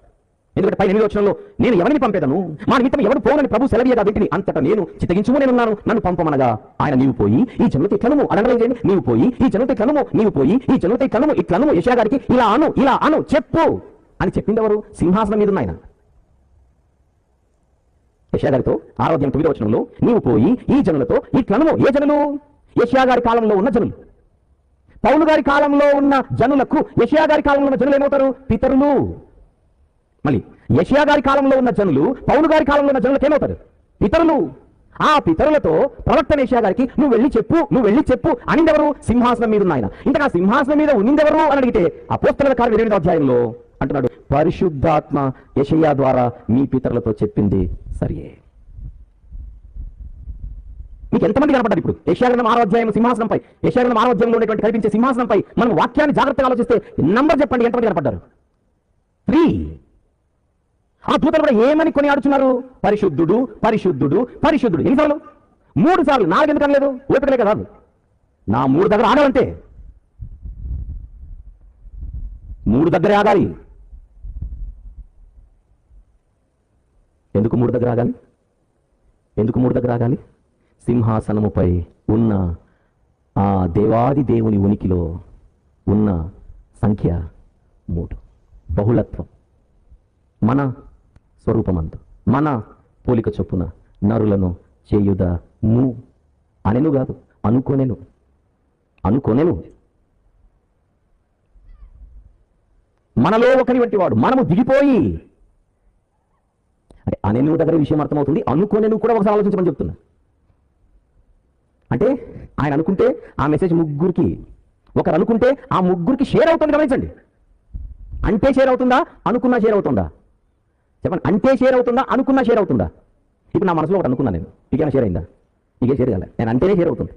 ఎందుకంటే పైన 8వ వచనంలో నేను ఎవరిని పంపేదను, మా నిమిత్తం ఎవడు పోనని ప్రభు సెలవీయగా వింటిని, అంతటా నేను చిత్తగించుము నేనున్నాను, నన్ను పంపమనగా ఆయన నీవు పోయి ఈ జనులతో ఇట్లనుము అనడం చేయండి, నీవు పోయి ఈ జనులతో ఇట్లనుము, నీవు పోయి ఈ జనులతో ఇట్లనుము యెషయా గారికి ఇలా అను చెప్పు అని చెప్పింది ఎవరు? సింహాసనం మీద ఉన్న ఆయన. యెషయా గారితో 6వ అధ్యాయం 9వ వచనంలో నీవు పోయి ఈ జనులతో ఇట్లనుము. ఏ జనులు? యెషయా గారి కాలంలో ఉన్న జనులు. పౌలు గారి కాలంలో ఉన్న జనులకు యెషయా గారి కాలంలో ఉన్న జనులు ఏమవుతారు? పితరులు. మళ్ళీ యెషయా గారి కాలంలో ఉన్న జనులు పౌలు గారి కాలంలో ఉన్న జనులకు ఏమవుతారు? పితరులు. ఆ పితరులతో ప్రవక్త యెషయా గారికి నువ్వు వెళ్ళి చెప్పు అనిందెవరు? సింహాసనం మీద ఉన్న ఆయన. ఇంతగా సింహాసనం మీద ఉన్నిందెవరు అని అడిగితే అపోస్తలుల కార్యం 28వ అధ్యాయంలో అంటున్నాడు, పరిశుద్ధాత్మ యెషయా ద్వారా మీ పితరులతో చెప్పింది సరియే. మీకు ఎంతమంది కనపడ్డారు ఇప్పుడు? యెషయా గ్రంథం 6వ అధ్యాయం సింహాసనంపై, యెషయా గ్రంథం 6వ అధ్యాయంలో ఉన్నటువంటి కనిపించే సింహాసనంపై మనం వాక్యాన్ని జాగ్రత్తగా ఆలోచిస్తే నంబర్ చెప్పండి, ఎంతమంది కనపడ్డారు? 3. ఆ దూతలు కూడా ఏమని కొని ఆడుచున్నారు? పరిశుద్ధుడు పరిశుద్ధుడు పరిశుద్ధుడు. ఎన్నిసార్లు? 3 సార్లు. 4 ఎందుకు అనలేదు? ఓపికలే కదా. నా 3 దగ్గర ఆగాలంటే 3 దగ్గరే ఆగాలి. ఎందుకు 3 దగ్గర ఆగాలి? ఎందుకు 3 దగ్గర ఆగాలి? సింహాసనముపై ఉన్న ఆ దేవాది దేవుని ఉనికిలో ఉన్న సంఖ్య 3. బహుళత్వం. మన స్వరూపమందు మన పోలిక చొప్పున నరులను చేయుదము అనెను కాదు, అనుకోనెను. మనలో ఒకరి వంటి వాడు మనము దిగిపోయి, అంటే అనెను దగ్గర విషయం అర్థమవుతుంది, అనుకోనెను కూడా ఒకసారి ఆలోచించమని చెప్తున్నా. అంటే ఆయన అనుకుంటే ఆ మెసేజ్ ముగ్గురికి, ఒకరు అనుకుంటే ఆ ముగ్గురికి షేర్ అవుతుంది. గమనించండి, అంటే షేర్ అవుతుందా, అనుకున్నా షేర్ అవుతుందా? చెప్పండి, అంటే షేర్ అవుతుందా, అనుకున్నా షేర్ అవుతుందా? ఇప్పుడు నా మనసులో ఒకటి అనుకున్నా నేను, నీకేమైనా షేర్ అయిందా? నీకే షేర్ కాలే, నేను అంటేనే షేర్ అవుతుంది.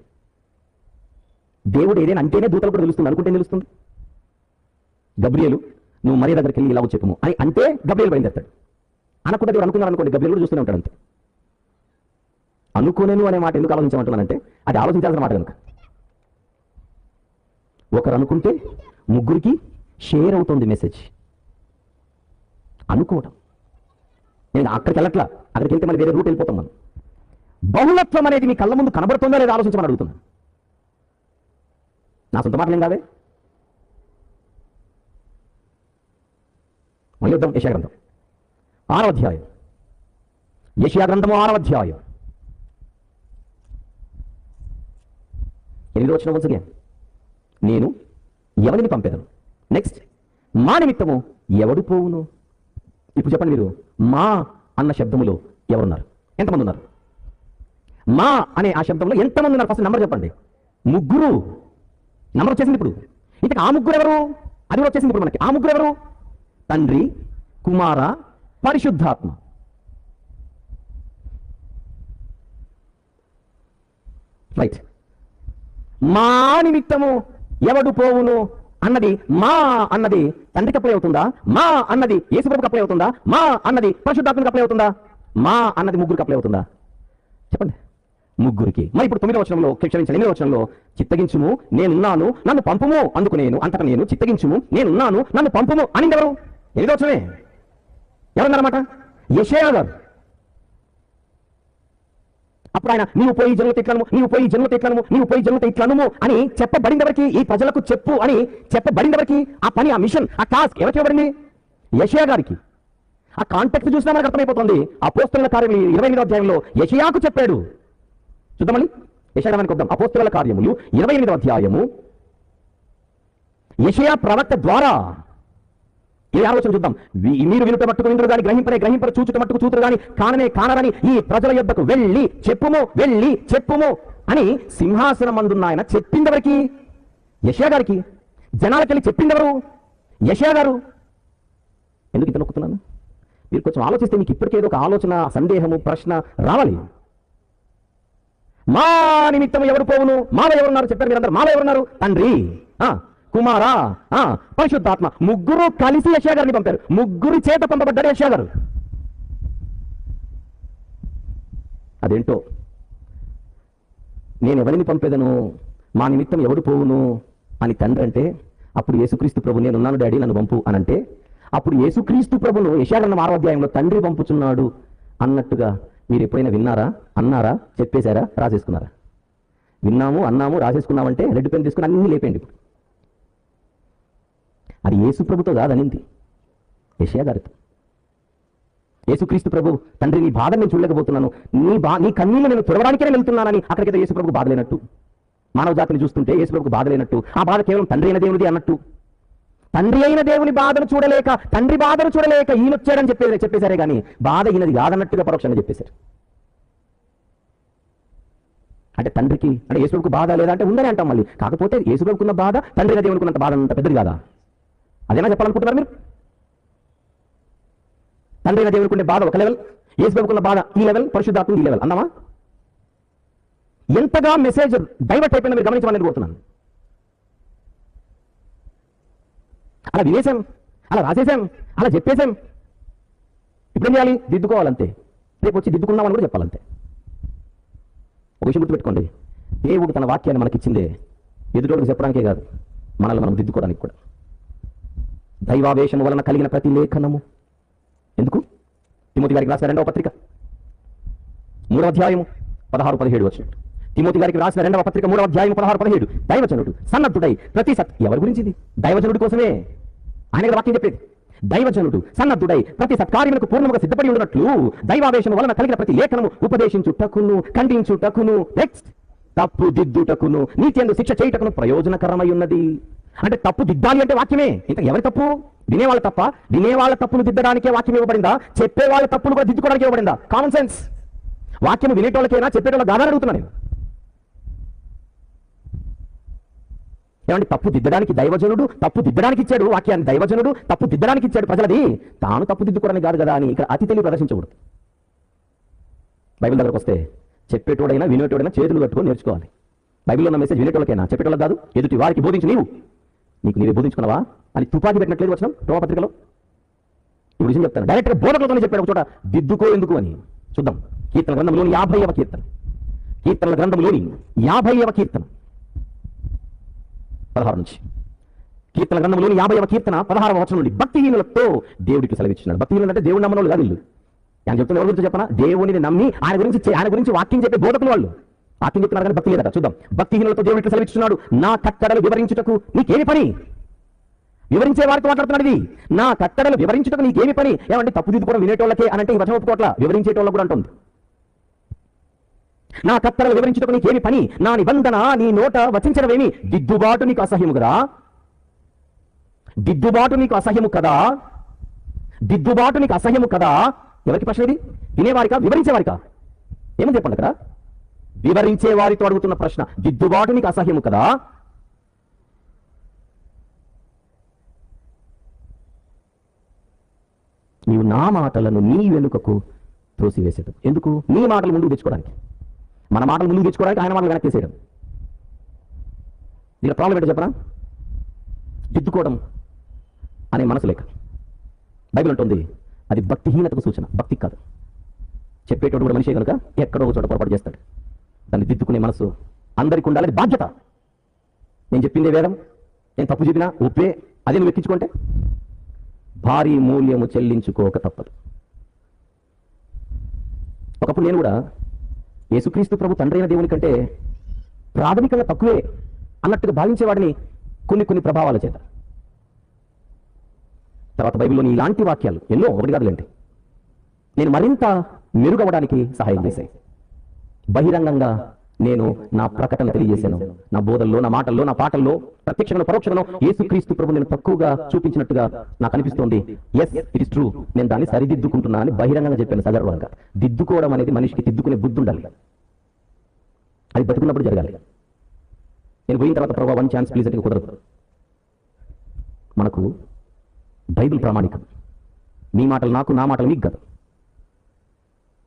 దేవుడు ఏదైనా అంటేనే దూతలు కూడా తెలుస్తుంది, అనుకుంటే తెలుస్తుంది. గబ్రియేలు నువ్వు మరియ దగ్గరికి వెళ్ళి ఇలా చెప్పుము అని అంటే గబ్రియేలు బయలుదేరుతాడు. అనుకుంటే దేవుడు అనుకున్నారు అనుకోండి, గబ్రియేలు కూడా చూస్తూనే ఉంటాడు అంతే. అనుకోనేను అనే మాట ఎందుకు ఆలోచించమంటున్నానంటే అది ఆలోచించాల్సిన మాట కనుక. ఒకరు అనుకుంటే ముగ్గురికి షేర్ అవుతుంది మెసేజ్. అనుకోవటం. నేను అక్కడికి వెళ్ళట్లా, అక్కడికి వెళ్తే మళ్ళీ వేరే రూట్ వెళ్ళిపోతాం మనం. బహుళత్వం అనేది మీ కళ్ళ ముందు కనబడుతుందా లేదా ఆలోచించమని అడుగుతున్నా. నా సొంత మాటలేం కాదే. మళ్ళీ వద్దాం యెషయా గ్రంథం 6వ అధ్యాయం, యెషయా గ్రంథము 6వ అధ్యాయం 8వ వచనం. once again, నేను ఎవరిని పంపెదను. నెక్స్ట్, మా నిమిత్తము ఎవడు పోవును. ఇప్పుడు చెప్పండి, మీరు మా అన్న శబ్దములో ఎవరున్నారు? ఎంతమంది ఉన్నారు? మా అనే ఆ శబ్దంలో ఎంతమంది ఉన్నారు? ఫస్ట్ నంబర్ చెప్పండి. 3. నంబర్ వచ్చేసింది ఇప్పుడు. ఇంతకు ఆ 3 ఎవరు? అది కూడా వచ్చేసింది ఇప్పుడు మనకి. ఆ 3 ఎవరు? తండ్రి, కుమార, పరిశుద్ధాత్మ. రైట్. మా నిమిత్తము ఎవడు పోవును అన్నది, మా అన్నది తండ్రికి అప్లై అవుతుందా? మా అన్నది యేసుప్రభుకి అప్లై అవుతుందా? మా అన్నది పరిశుద్ధాత్మకి అప్లై అవుతుందా? మా అన్నది 3కి అప్లై అవుతుందా? చెప్పండి. 3కి. మరి ఇప్పుడు 9వ వచనంలో, క్షమించండి, 8వ వచనంలో, చిత్తగించుము నేనున్నాను నన్ను పంపుము, అందుకు నేను అంతటా నేను చిత్తగించుము నేనున్నాను నన్ను పంపుము అని ఎవరు? 8వ వచనమే. ఎవరన్నారన్నమాట? యెషయా గారు. అప్పుడు ఆయన నీవు పోయి జన్మత ఇట్లను, నీవు పోయి జన్మత ఇట్లను, నీవు పోయి జన్మత ఇట్లను అని చెప్పబడిందవరికి, ఈ ప్రజలకు చెప్పు అని చెప్పబడిందవరికి, ఆ పని, ఆ మిషన్, ఆ టాస్క్ ఎవరికి ఇవ్వబడింది? యెషయా గారికి. ఆ కాంటెక్స్ట్ చూసినా మనకు అర్థమైపోతుంది. అపోస్తలుల కార్యములు 28వ అధ్యాయంలో యెషయాకు చెప్పాడు. చూద్దామని యెషయా గ్రంథానికి వద్దాం. అపోస్తలుల కార్యములు 28వ అధ్యాయము, యెషయా ప్రవక్త ద్వారా 26వ వచనం చూద్దాం. మీరు వినుట మట్టుకు విందురు గాని, గ్రహింపరు, చూచుట మట్టుకు చూతురు గాని, కానని ఈ ప్రజల యొద్దకు వెళ్ళి చెప్పుము అని సింహాసనమందున్న ఆయన చెప్పిందెవరికి? యెషయా గారికి. జనాలకెళ్ళి చెప్పిందెవరు? యెషయా గారు. ఎందుకు ఇంత నొక్కుతున్నాను? మీరు కొంచెం ఆలోచిస్తే మీకు ఇప్పటికేదో ఒక ఆలోచన, సందేహము, ప్రశ్న రావాలి. మా నిమిత్తం ఎవరు పోవును? మాలో ఎవరున్నారు? చెప్పారు మీరందరూ. మాలో ఎవరున్నారు? తండ్రి, కుమారా, పరిశుద్ధాత్మ. 3 కలిసి యెషయా గారిని పంపారు. 3 చేత పంపబడ్డాడు యెషయా గారు. అదేంటో, నేను ఎవరిని పంపేదను, మా నిమిత్తం ఎవడు పోవును అని తండ్రి అంటే, అప్పుడు యేసుక్రీస్తు ప్రభు నేనున్నాను డాడీ నన్ను పంపు అని అంటే, అప్పుడు యేసుక్రీస్తు ప్రభును యెషయా గ్రంథం 6వ అధ్యాయంలో తండ్రి పంపుచున్నాడు అన్నట్టుగా మీరు ఎప్పుడైనా విన్నారా? అన్నారా? చెప్పేశారా? రాసేసుకున్నారా? విన్నాము, అన్నాము, రాసేసుకున్నామంటే రెడ్ పెన్ తీసుకుని అన్ని లేపేయండి. ఇప్పుడు అది యేసు ప్రభుతో కాదనింది, యెషయా గారితో. యేసుక్రీస్తు ప్రభు తండ్రి నీ బాధ నేను చూడలేకపోతున్నాను, నీ కన్నీళ్ళు నేను తుడవడానికే నేను వెళ్తున్నానని అక్కడికైతే యేసు ప్రభుకు బాధ లేనట్టు, మానవ జాతిని చూస్తుంటే యేసు ప్రభుకు బాధ లేనట్టు, ఆ బాధ కేవలం తండ్రి అయిన దేవునిది అన్నట్టు. తండ్రి అయిన దేవుని బాధను చూడలేక, తండ్రి బాధను చూడలేక ఈయనొచ్చాడని చెప్పేశారే కానీ బాధ ఈయనది కాదన్నట్టుగా పరోక్షంగా చెప్పేశారు. అంటే తండ్రికి, అంటే యేసుప్రభుకు బాధ లేదా అంటే ఉందని అంటాం మళ్ళీ. కాకపోతే యేసుప్రభుకున్న బాధ తండ్రి అయిన దేవునికి ఉన్నంత బాధ అంత పెద్దది కాదా? అదేనా చెప్పాలనుకుంటున్నారు మీరు? తండ్రి అయిన దేవునికి ఉండే బాధ ఒక లెవెల్, యేసుప్రభుకున్న బాధ ఈ లెవెల్, పరిశుద్ధాత్మ ఈ లెవెల్ అన్నామా? ఎంతగా మెసేజ్ డైవర్ట్ అయిపోయినా మీరు గమనించమని కోరుతున్నాను. అలా వినేశాం, అలా రాసేసాం, అలా చెప్పేశాం. ఇప్పుడు ఏం చేయాలి? దిద్దుకోవాలంతే. రేపు వచ్చి దిద్దుకున్నామని కూడా చెప్పాలంతే. ఒక విషయం గుర్తుపెట్టుకోండి, దేవుడు తన వాక్యాన్ని మనకిచ్చిందే ఎదుటోడికి చెప్పడానికే కాదు, మనల్ని మనం దిద్దుకోవడానికి కూడా. దైవావేశము వలన కలిగిన ప్రతి లేఖనము ఎందుకు? తిమోతి గారికి రాసిన 2వ పత్రిక 3వ అధ్యాయము 16-17 వచ్చినట్టు. తిమోతి గారికి రాసిన 2వ పత్రిక 3వ అధ్యాయం 16-17. దైవజనుడు సన్నద్ధుడై ప్రతి ఎవరి గురించింది? దైవజనుడి కోసమే ఆయన వాక్యం చెప్పేది. దైవజనుడు సన్నద్ధుడై ప్రతి సత్కార్యములకు పూర్ణముగా సిద్ధపడి ఉన్నట్లు దైవావేశము వలన కలిగిన ప్రతి లేఖనము ఉపదేశించుటకును, ఖండించుటకును, నెక్స్ట్ తప్పు దిద్దుటకును, నీతియందు శిక్ష చేయుటకును ప్రయోజనకరమై ఉన్నది. అంటే తప్పు దిద్దాలి అంటే వాక్యమే. ఇంత ఎవరి తప్పు? వినేవాళ్ళ తప్ప? వినేవాళ్ళ తప్పులు దిద్దడానికే వాక్యం ఇవ్వబడిందా? చెప్పేవాళ్ళ తప్పులు కూడా దిద్దుకోవడానికి ఇవ్వబడిందా? Common sense. వాక్యం వినేటోళ్ళకైనా చెప్పేటోళ్ళకి కాదని అడుగుతున్నాను నేను. ఏమంటే తప్పు దిద్దడానికి దైవజనుడు తప్పు దిద్దడానికి ఇచ్చాడు వాక్యాన్ని, దైవజనుడు తప్పు దిద్దడానికి ఇచ్చాడు ప్రజలది, తాను తప్పు దిద్దుకోవడానికి కాదు కదా అని ఇక్కడ అతి తెలివి ప్రదర్శించకూడదు. బైబిల్ దగ్గరకు వస్తే చెప్పేటోడైనా వినేటోడైనా చేతులు కట్టుకొని నేర్చుకోవాలి. బైబిల్లో ఉన్న మెసేజ్ వినేటోళ్ళకైనా, చెప్పేటోళ్ళకి కాదు. ఎదుటి వారికి బోధించు, నీకు నీవే బోధించుకున్నావా అని తుపాకి పెట్టినట్లేదు వచ్చిన రోమపత్రికలో. ఇప్పుడు విషయం చెప్తాను, డైరెక్ట్గా బోధకులతోనే చెప్పాడు ఒక చోట, దిద్దుకో ఎందుకు అని. చూద్దాం. కీర్తన గ్రంథంలోని 50వ కీర్తన, కీర్తనల గ్రంథంలోని 50వ కీర్తన 16 నుంచి. కీర్తన గ్రంథంలోని 50వ కీర్తన 16వ వచనం నుండి. భక్తిహీనులతో దేవుడికి సెలవిచ్చినాడు. భక్తిహీనులు అంటే దేవుడు నమ్మని వాళ్ళు కాదు. వీళ్ళు నేను చెప్తున్న ఎవరి గురించి చెప్పనా? దేవుడిని నమ్మి ఆయన గురించి వాక్యం చెప్పే బోధకులు వాళ్ళు. వాక్యం చెప్తున్నారు కానీ భక్తి లేదట. చూద్దాం. భక్తిహీనులతో దేవుడికి సెలవిస్తున్నాడు, నా కట్టడలు వివరించుటకు నీకేమి పని? వివరించే వారితో మాట్లాడుతున్నాడు. ఇది నా కట్టడలు వివరించుటకు నీకేమి పని? ఏమంటే తప్పుదిద్దుకోవడం వినేటోళ్ళకే అనంటే ఈ వచనం ఒప్పుకోవట్లా, వివరించేటోళ్ళకు కూడా అంటుంది. నా కట్టడలు వివరించుటకు నీకేమి పని? నా నిబంధన నీ నోట వచించడమేమి? దిద్దుబాటు నీకు అసహ్యము కదా, దిద్దుబాటు నీకు అసహ్యము కదా, దిద్దుబాటు నీకు అసహ్యము కదా. ఎవరికి ప్రశ్న ఇది? వినేవారికా వివరించేవారికా? ఏమని చెప్పండి అక్కడ? వివరించే వారితో అడుగుతున్న ప్రశ్న. దిద్దుబాటు నీకు అసహ్యము కదా. నీవు నా మాటలను నీ వెనుకకు త్రోసివేసేది ఎందుకు? నీ మాటలు ముందుకు తెచ్చుకోవడానికి, మన మాటలు ముందుకు తెచ్చుకోవడానికి ఆయన మాటలు వెనక్కి తీసేయడం. దీని ప్రాబ్లం ఏంటో చెప్పనా? దిద్దుకోవడం అనే మనసు లేక. బైబిల్ అంటుంది అది భక్తిహీనతకు సూచన, భక్తి కాదు. చెప్పేటోడు కూడా మనిషే కనుక ఎక్కడో ఒక చోట పొరపాటు చేస్తాడు. దాన్ని దిద్దుకునే మనసు అందరికీ ఉండాలి, అది బాధ్యత. నేను చెప్పిందే వేదం, నేను తప్పు చెప్పినా ఒప్పే, అదే నువ్వు ఎక్కించుకుంటే భారీ మూల్యము చెల్లించుకోక తప్పదు. ఒకప్పుడు నేను కూడా యేసుక్రీస్తు ప్రభు తండ్రి అయిన దేవుని కంటే ప్రాథమికంగా తక్కువే అన్నట్టుగా భావించేవాడిని కొన్ని ప్రభావాల చేత. తర్వాత బైబిల్లోని ఇలాంటి వాక్యాలు ఎన్నో, ఒకటి కాదులేండి, నేను మరింత మెరుగవడానికి సహాయం చేశాయి. బహిరంగంగా నేను నా ప్రకటన తెలియజేశాను. నా బోధల్లో, నా మాటల్లో, నా పాటల్లో ప్రత్యక్షంగా పరోక్షంగా యేసుక్రీస్తు ప్రభు నేను తక్కువగా చూపించినట్టుగా నాకు అనిపిస్తోంది. Yes, it is true. నేను దాన్ని సరిదిద్దుకుంటున్నా అని బహిరంగంగా చెప్పాను సగర్వంగా. దిద్దుకోవడం అనేది మనిషికి దిద్దుకునే బుద్ధి ఉండాలి, అది బతుకున్నప్పుడు జరగాలి. నేను పోయిన తర్వాత ప్రభావ వన్ ఛాన్స్ ప్లీజ్ అంటే కుదరదు. మనకు బైబిల్ ప్రామాణికం. మీ మాటలు నాకు, నా మాటలు మీకు కాదు.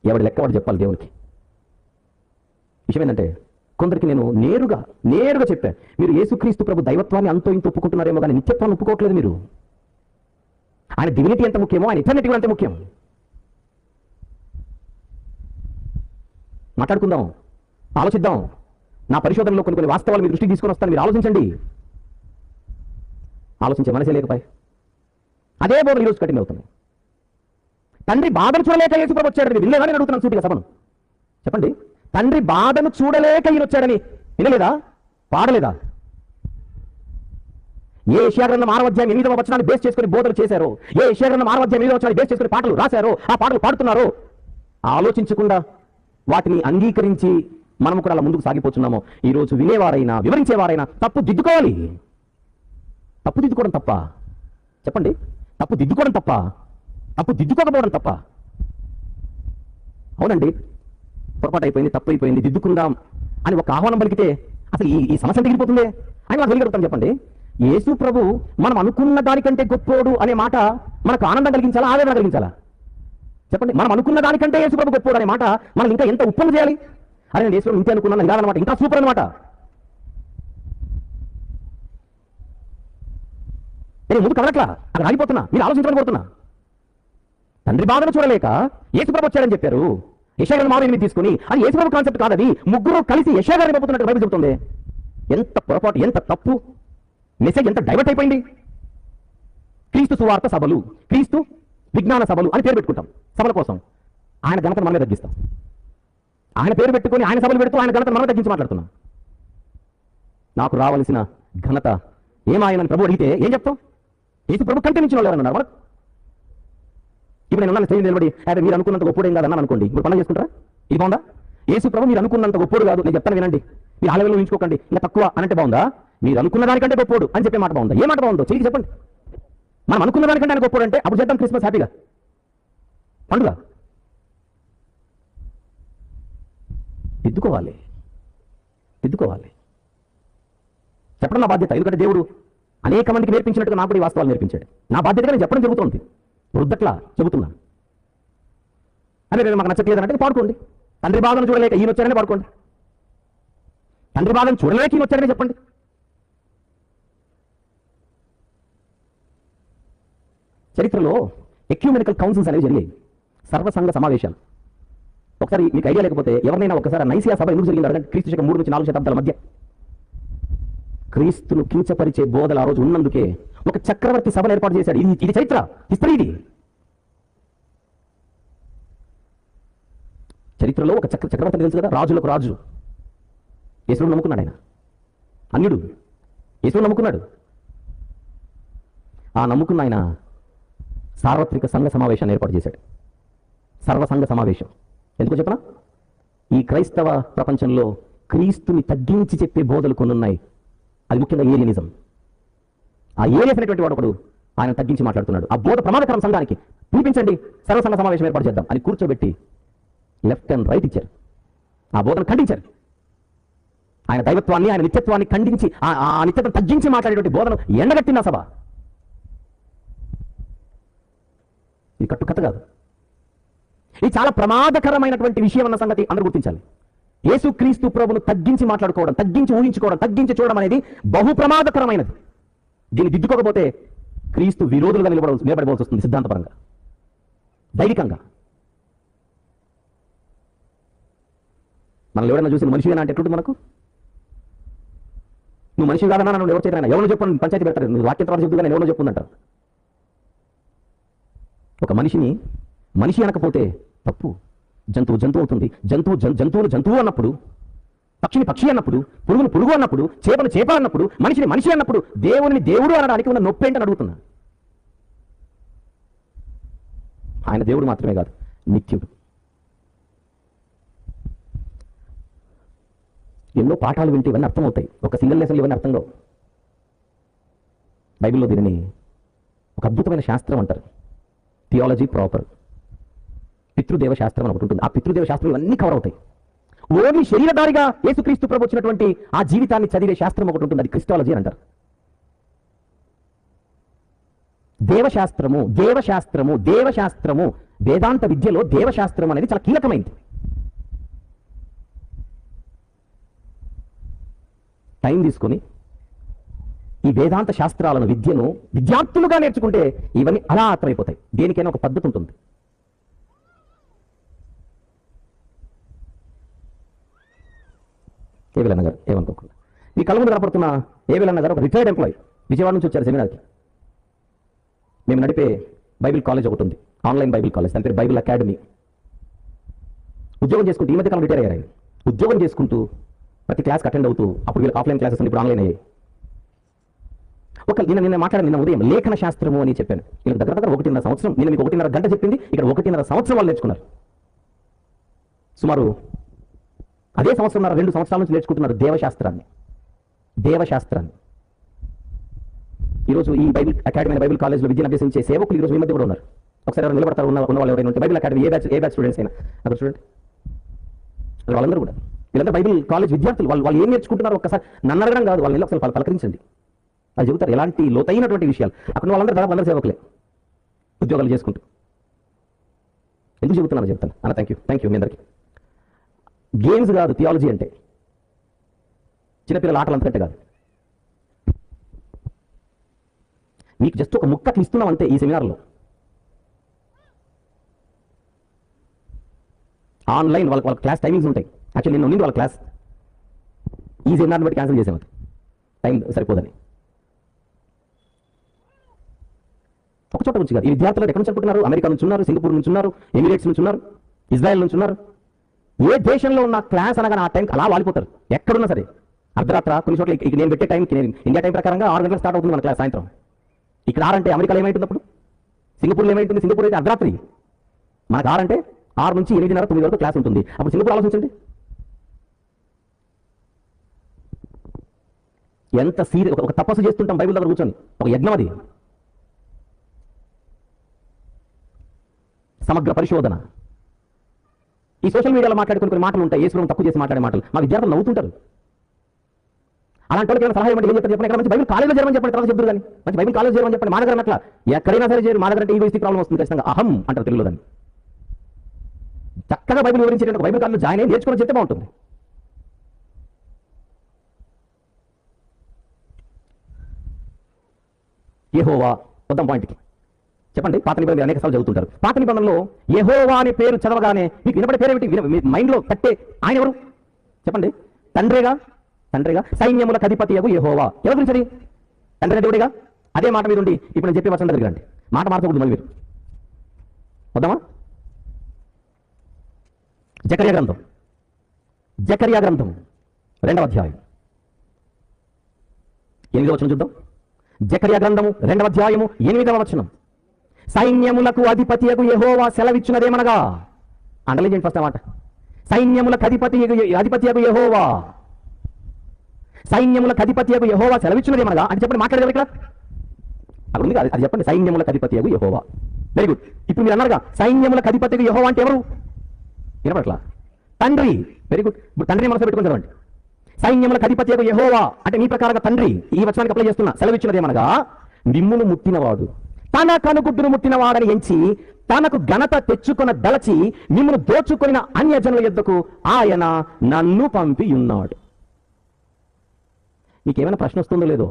ఎవడి లెక్క వాడు చెప్పాలి దేవునికి. విషయం ఏంటంటే కొందరికి నేను నేరుగా చెప్పాను, మీరు యేసుక్రీస్తు ప్రభు దైవత్వాన్ని అంతో ఇంత ఒప్పుకుంటున్నారేమో కానీ నిత్యత్వాన్ని ఒప్పుకోవట్లేదు. మీరు ఆయన డివినిటీ ఎంత ముఖ్యమో ఆయన ఇటర్నిటీ కూడా అంతే ముఖ్యం. మాట్లాడుకుందాం, ఆలోచిద్దాం. నా పరిశోధనలో కొన్ని వాస్తవాలు మీ దృష్టికి తీసుకొని వస్తాను, మీరు ఆలోచించండి. ఆలోచించే మనసే లేకపోయి అదే బోధన ఈరోజు కఠిన అవుతుంది. తండ్రి బాధను చూడలేక యేసు ప్రభు వచ్చాడని వినలేదని అడుగుతున్నాను సూటిగా సభను. చెప్పండి, తండ్రి బాధను చూడలేక ఈయన వచ్చాడని వినలేదా? పాడలేదా? ఏ యెషయా గ్రంథం 6వ అధ్యాయం 8వ వచనాన్ని బేస్ చేసుకుని బోధలు చేశారో, ఏ యెషయా గ్రంథం 6వ అధ్యాయం 8వ వచనాన్ని బేస్ చేసుకుని పాటలు రాశారో, ఆ పాటలు పాడుతున్నారో, ఆలోచించకుండా వాటిని అంగీకరించి మనం కూడా అలా ముందుకు సాగిపోతున్నామో. ఈరోజు వినేవారైనా వివరించేవారైనా తప్పు దిద్దుకోవాలి. తప్పు దిద్దుకోవడం తప్ప? చెప్పండి, తప్పు దిద్దుకోవడం తప్ప? తప్పు దిద్దుకోకపోవడం తప్ప? అవునండి, పొరపాటు అయిపోయింది, తప్పు అయిపోయింది, దిద్దుకుందాం అని ఒక ఆహ్వానం పలికితే అసలు ఈ సమస్య తిరిగిపోతుంది అని నాకు తెలియగలుగుతాం. చెప్పండి, యేసు ప్రభు మనం అనుకున్న దానికంటే గొప్పోడు అనే మాట మనకు ఆనందం కలిగించాలా, ఆవేదన కలిగించాలా? చెప్పండి, మనం అనుకున్న దానికంటే యేసు ప్రభు గొప్పోడు అనే మాట మనం ఇంకా ఎంత ఉప్పలు చేయాలి? అరే నేను యేసు ప్రభు ఇంతే అనుకున్నాను ఇలాగనమాట, ఇంకా సూపర్ అనమాట. నేను ముందు కదలట్లా, అక్కడ ఆగిపోతున్నా. మీరు ఆలోచించమని కోరుతున్నా. తండ్రి బాధను చూడలేక యేసు ప్రభు వచ్చాడని చెప్పారు. యెషయా గ్రంథం 6:8 తీసుకుని అది యేసు ప్రభు కాన్సెప్ట్ కాదు, అది ముగ్గురు కలిసి యెషయా గారిని పంపుతున్నట్టు బైబిల్ చెబుతుంది. ఎంత పొరపాటు, ఎంత తప్పు! మెసేజ్ ఎంత డైవర్ట్ అయిపోయింది. క్రీస్తు సువార్త సభలు, క్రీస్తు విజ్ఞాన సభలు అని పేరు పెట్టుకుంటాం సభల కోసం. ఆయన ఘనతను మనమే తగ్గిస్తాం. ఆయన పేరు పెట్టుకుని ఆయన సభలు పెడుతూ ఆయన ఘనతను మనమే తగ్గించి మాట్లాడుతున్నాం. నాకు రావాల్సిన ఘనత ఏమాయనని ప్రభు అడిగితే ఏం చెప్తాం? యేసు ప్రభు కంటే మించిన వాళ్ళు ఎవరన్నారు మనకు? ఇప్పుడు నేను స్టేజ్ నిలబడి అదే మీరు అనుకున్నంత గొప్పడు ఏం కాదు అన్నాను అనుకోండి, ఇప్పుడు పనులు చేసుకుంటారా? ఇది బాగుందా? యేసు ప్రభు మీరు అనుకున్నంత గొప్పడు కాదు, నేను చెప్తాను వినండి, మీరు ఆలయంలో ఉంచుకోకండి, ఇంకా తక్కువ అంటే బాగుందా? మీరు అనుకున్న దానికంటే గొప్పడు అని చెప్పే మాట బాగుందా? ఏ మాట బాగుందో చెయ్యి చెప్పండి. మనం అనుకున్న దానికంటే ఆయన గొప్పడు అంటే అప్పుడు చేద్దాం క్రిస్మస్ హ్యాపీగా పండుగ. దిద్దుకోవాలి, దిద్దుకోవాలి. చెప్పడం నా బాధ్యత. ఎందుకంటే దేవుడు అనేక మందికి నేర్పించినట్టుగా నాకు కూడా ఈ వాస్తవాలు నేర్పించాడు. నా బాధ్యతగా నేను చెప్పడం జరుగుతుంది. వృద్ధట్లా చెబుతున్నాను. అదే మాకు నచ్చట్లేదంటే పాడుకోండి. తండ్రి బాధను చూడలేక ఈయన వచ్చారని పాడుకోండి. తండ్రి బాధను చూడలేక ఈయన వచ్చారని చెప్పండి. చరిత్రలో ఎక్యూమెనికల్ కౌన్సిల్స్ అనేవి జరిగాయి, సర్వసంఘ సమావేశాలు. ఒకసారి మీకు ఐడియా లేకపోతే ఎవరినైనా ఒకసారి నైసియా సభ ఎందుకు జరిగింది అడగండి. క్రీస్తు శకం 3 నుంచి 4 శతాబ్దాల మధ్య క్రీస్తును కించపరిచే బోధలు ఆ రోజు ఉన్నందుకే ఒక చక్రవర్తి సభను ఏర్పాటు చేశాడు. ఇది చరిత్ర, హిస్టరీ. ఇది చరిత్రలో ఒక చక్రవర్తి తెలుసు కదా, రాజులకు రాజు. యేసును నమ్ముకున్నాడు. ఆయన అన్యుడు, యేసును నమ్ముకున్నాడు. ఆ నమ్ముకున్న ఆయన సార్వత్రిక సంఘ సమావేశాన్ని ఏర్పాటు చేశాడు. సర్వసంఘ సమావేశం. ఎందుకో చెప్పనా? ఈ క్రైస్తవ ప్రపంచంలో క్రీస్తుని తగ్గించి చెప్పే బోధలు కొన్ని ఉన్నాయి. అది ముఖ్యంగా ఏలియనిజం. ఆ ఏలియస్ అనేటువంటి వాడు ఒకడు ఆయన తగ్గించి మాట్లాడుతున్నాడు. ఆ బోధ ప్రమాదకరం, సంఘానికి పిలిపించండి, సర్వసంఘ సమావేశం ఏర్పాటు చేద్దాం అని కూర్చోబెట్టి లెఫ్ట్ అండ్ రైట్ ఇచ్చారు. ఆ బోధను ఖండించారు. ఆయన దైవత్వాన్ని, ఆయన నిత్యత్వాన్ని ఖండించి ఆ నిత్యత్వం తగ్గించి మాట్లాడేటువంటి బోధను ఎండగట్టిన సభ. ఇది కట్టుకథ కాదు. ఇది చాలా ప్రమాదకరమైనటువంటి విషయం అన్న సంగతి అందరూ గుర్తించాలి. యేసుక్రీస్తు ప్రభువును తగ్గించి మాట్లాడుకోవడం, తగ్గించి ఊహించుకోవడం, తగ్గించి చూడడం అనేది బహు ప్రమాదకరమైనది. దీన్ని దిద్దుకోకపోతే క్రీస్తు విరోధులుగా నిలబడవలసి వస్తుంది, సిద్ధాంతపరంగా, దైవికంగా. మనం ఎవరైనా చూసిన మనిషి అంటే ఎట్లుంటుంది మనకు? నువ్వు మనిషి కాదన్నా నన్ను ఎవరు చేయరైనా ఎవరు చెప్పండి, పంచాయతీ పెడతారు. నువ్వు వాక్యం తర్వాత చెప్తున్నా నేను ఎవరో చెప్పుందంటారు. ఒక మనిషిని మనిషి అనకపోతే తప్పు. జంతువు జంతువు అవుతుంది. జంతువులు జంతువు అన్నప్పుడు, పక్షిని పక్షి అన్నప్పుడు, పురుగును పురుగు అన్నప్పుడు, చేపను చేప అన్నప్పుడు, మనిషిని మనిషి అన్నప్పుడు దేవుని దేవుడు అనడానికి ఉన్న నొప్పి ఏంటని అడుగుతున్నా. ఆయన దేవుడు మాత్రమే కాదు, నిత్యుడు. ఎన్నో పాఠాలు వింటే ఇవన్నీ అర్థమవుతాయి. ఒక సింగిల్ లెసన్లు ఇవన్నీ అర్థం కావు. బైబిల్లో దీనిని ఒక అద్భుతమైన శాస్త్రం అంటారు, థియాలజీ ప్రాపర్. పితృదేవ శాస్త్రం అని ఒకటి ఉంటుంది. ఆ పితృదేవ శాస్త్రం ఇవన్నీ కవర్ అవుతాయి. ఓన్లీ శరీరధారిగా యేసుక్రీస్తు ప్రభు వచ్చినటువంటి ఆ జీవితాన్ని చదివే శాస్త్రం ఒకటి ఉంటుంది, అది క్రిస్టాలజీ అని అంటారు. దేవశాస్త్రము దేవశాస్త్రము దేవశాస్త్రము వేదాంత విద్యలో దేవశాస్త్రం అనేది చాలా కీలకమైంది. టైం తీసుకొని ఈ వేదాంత శాస్త్రాలను, విద్యను విద్యార్థులుగా నేర్చుకుంటే ఇవన్నీ అలా అర్థమైపోతాయి. దేనికైనా ఒక పద్ధతి ఉంటుంది. ఏవిలన్న గారు ఏమనుకోకుండా ఈ కళ్ళ ముందు కనపడుతున్న ఏవిలన్న గారు ఒక రిటైర్డ్ ఎంప్లాయీ, విజయవాడ నుంచి వచ్చారు సెమినార్కి. మేము నడిపే బైబిల్ కాలేజ్ ఒకటి ఉంది, ఆన్లైన్ బైబిల్ కాలేజ్, దాని పేరు బైబిల్ అకాడమీ. ఉద్యోగం చేసుకుంటూ, ఈ మధ్య కాలం రిటైర్ అయ్యారు. ఉద్యోగం చేసుకుంటూ ప్రతి క్లాస్కి అటెండ్ అవుతూ, అప్పుడు వీళ్ళకి ఆఫ్లైన్ క్లాసెస్ ఇప్పుడు ఆన్లైన్ అయ్యాయి. నిన్న మాట్లాడాను, నిన్న ఉదయం లేఖన శాస్త్రము అని చెప్పాను. వీళ్ళకి దగ్గర 1.5 సంవత్సరం, నేను మీకు 1.5 గంట చెప్పింది ఇక్కడ 1.5 సంవత్సరం వాళ్ళు నేర్చుకున్నారు. సుమారు అదే సంవత్సరం 2 సంవత్సరాల నుంచి నేర్చుకుంటున్నారు దేవశాస్త్రాన్ని. ఈరోజు ఈ బైబిల్ అకాడమీ బైబిల్ కాలేజ్లో విద్యను అభ్యసించే సేవకులు ఈరోజు మీ మధ్య కూడా ఉన్నారు. ఒకసారి ఎవరు నిలబడతారు ఉన్న వాళ్ళు ఎవరైనా ఉంటే, బైబిల్ అకాడమీ ఏ బ్యాచ్ స్టూడెంట్స్ అయినా అక్కడ చూడండి, వాళ్ళందరూ కూడా, వీళ్ళంతా బైబిల్ కాలేజ్ విద్యార్థులు. వాళ్ళు ఏం నేర్చుకుంటున్నారు ఒకసారి నన్ను అడగడం కాదు, వాళ్ళని ఒకసారి పలకరించండి. అది చెబుతారు ఎలాంటి లోతైనటువంటి విషయాలు. అక్కడ వాళ్ళందరూ దాదాపు అందరూ సేవకులే, ఉద్యోగాలు చేసుకుంటూ. ఎందుకు చెబుతున్నాను చెప్తాను అన్న. థ్యాంక్ యూ మీ అందరికీ. గేమ్స్ కాదు థియాలజీ అంటే, చిన్నపిల్లల ఆటలు అంతకంటే కాదు. మీకు జస్ట్ ఒక ముక్క ఇస్తున్నాం అంతే. ఈ సెమినార్లో ఆన్లైన్ వాళ్ళ క్లాస్ టైమింగ్స్ ఉంటాయి. యాక్చువల్లీ నేను ఉండింది వాళ్ళ క్లాస్, ఈ సెమినార్ని బట్టి క్యాన్సిల్ చేసాము, టైం సరిపోదని. ఒక చోట నుంచి కాదు. ఈ విద్యార్థులు ఎక్కడి నుంచి అనుకుంటున్నారు? అమెరికా నుంచి ఉన్నారు, సింగపూర్ నుంచి ఉన్నారు, ఎమిరేట్స్ నుంచి ఉన్నారు, ఇజ్రాయెల్ నుంచి ఉన్నారు. ఏ దేశంలో ఉన్న క్లాస్ అనగానే ఆ టైం అలా వాలిపోతారు. ఎక్కడున్నా సరే అర్ధరాత్ర, కొన్ని చోట్ల ఇక నేను పెట్టే టైంకి, నేను ఇండియా టైం ప్రకారంగా 6 గంటలకు స్టార్ట్ అవుతుంది మన క్లాస్ సాయంత్రం. ఇక్కడ 6 అంటే అమెరికాలో ఏమైంటుంది అప్పుడు, సింగపూర్లో ఏమైంటుంది? సింగపూర్ అయితే అర్ధరాత్రి. మనకు 6 అంటే 6 నుంచి 8:30, 9 వరకు క్లాస్ ఉంటుంది. అప్పుడు సింగపూర్ ఆలోచించండి ఎంత సీరియస్. ఒక తపస్సు చేస్తుంటాం బైబిల్ దగ్గర కూర్చొని, ఒక యజ్ఞం అది. సమగ్ర పరిశోధన. ఈ సోషల్ మీడియాలో మాట్లాడుకునే కొన్ని మాటలు ఉంటాయి, యేసుప్రభువుని తక్కువ చేసి మాట్లాడే మాటలు. మా విద్యార్థులు నవ్వుతుంటారు. అలాంటి వాళ్ళకి ఏమైనా సలహా ఇవ్వండి, ఏం చెప్పండి. ఎక్కడ మంచి బైబిల్ కాలేజ్లో చేరమని చెప్పండి, తర్వాత చెప్తారు. కానీ మంచి బైబిల్ కాలేజ్ చేరమని చెప్పండి. మా దగ్గర అట్లా ఎక్కడైనా సరే చేరు. మా దగ్గర అంటే ఈగోయిస్టిక్ ప్రాబ్లం వస్తుంది ఖచ్చితంగా. అహం అంటారు తెలుగులో దాన్ని. చక్కగా బైబిల్ వివరించేటువంటి బైబిల్ కాలేజ్లో జాయిన్ అయ్యి నేర్చుకుని చెప్తే బాగుంటుంది. యెహోవా వద్దాం పాయింట్కి. చెప్పండి, పాత నిబంధనలు అనేక సార్లు చదువుతుంటారు. పాత నిబంధనలో యెహోవా అనే పేరు చదవగానే మీకు వినపడే పేరు ఏమిటి? మీ మైండ్లో కట్టే ఆయన ఎవరు చెప్పండి? తండ్రిగా సైన్యములకు అధిపతియగు యెహోవా. ఎవరి గురించి అది? తండ్రి దేవుడిగా. అదే మాట మీద ఉండి ఇప్పుడు నేను చెప్పే వచనం దగ్గరికి రండి. మాట మార్చకూడదు మళ్ళీ మీరు. వద్దామా? జకర్యా గ్రంథం 2వ అధ్యాయం 8వ వచనం చూద్దాం. జకర్యా గ్రంథము 2వ అధ్యాయము 8వ వచనం. సైన్యములకు అధిపతియగు యెహోవా సెలవిచ్చినదేమనగా, అండర్లైన్ చేయండి ఫస్ట్ మాట. సైన్యములకు అధిపతియగు యెహోవా, సైన్యములకు అధిపతియగు యెహోవా సెలవిచ్చినదేమనగా అంటే చెప్పండి, మాట్లాడేది ఇక్కడ అక్కడ ఉంది. అది చెప్పండి, సైన్యములకు అధిపతియగు యెహోవా. Very good. ఇప్పుడు మీరు అన్నారుగా సైన్యములకు అధిపతియగు యెహోవా అంటే ఎవరు? వినపట్లా? తండ్రి. Very good. ఇప్పుడు తండ్రిని మనసు పెట్టుకుని చదవండి. సైన్యములకు అధిపతియగు యెహోవా అంటే మీ ప్రకారంగా తండ్రి. ఈ వచనానికి అప్లై చేస్తున్నా. సెలవిచ్చినదేమనగా, మిమ్మును ముట్టినవాడు, తన కనుగుడ్డును ముట్టినవాడని ఎంచి తనకు ఘనత తెచ్చుకొన దలచి మిమ్మును దోచుకొనిన అన్యజనుల యొద్దకు ఆయన నన్ను పంపి ఉన్నాడు. మీకేమైనా ప్రశ్న వస్తుందో లేదో?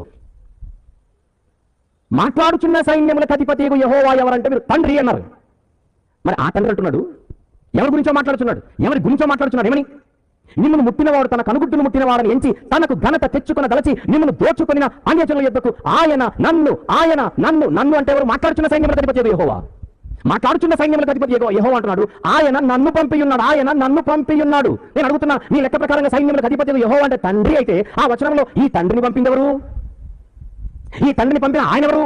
మాట్లాడుచున్న సైన్యములకు అధిపతియగు యెహోవా ఎవరంటే మీరు తండ్రి అన్నారు. మరి ఆ తండ్రి అంటున్నాడు ఎవరి గురించో మాట్లాడుతున్నాడు, ఎవరి గురించో మాట్లాడుతున్నాడు. ఏమని? నిన్ను ముట్టినవాడు తన కనుగుడ్డును ముట్టినవాడని ఎంచి తనకు ఘనత తెచ్చుకున్న దలచి నిన్ను దోచుకొనిన అన్యజనుల యొద్దకు ఆయన నన్ను నన్ను అంటే ఎవరు? మాట్లాడుచున్న సైన్యములకు అధిపతియగు యెహోవా. మాట్లాడుచున్న సైన్యములకు అధిపతియగు యెహోవా అంటున్నాడు ఆయన నన్ను పంపి ఉన్నాడు, ఆయన నన్ను పంపి ఉన్నాడు. నేను అడుగుతున్నా, నీ లెక్క ప్రకారంగా సైన్యములకు అధిపతియగు యెహోవా అంటే తండ్రి అయితే ఆ వచనంలో ఈ తండ్రిని పంపింది ఎవరు? ఈ తండ్రిని పంపిన ఆయన ఎవరు?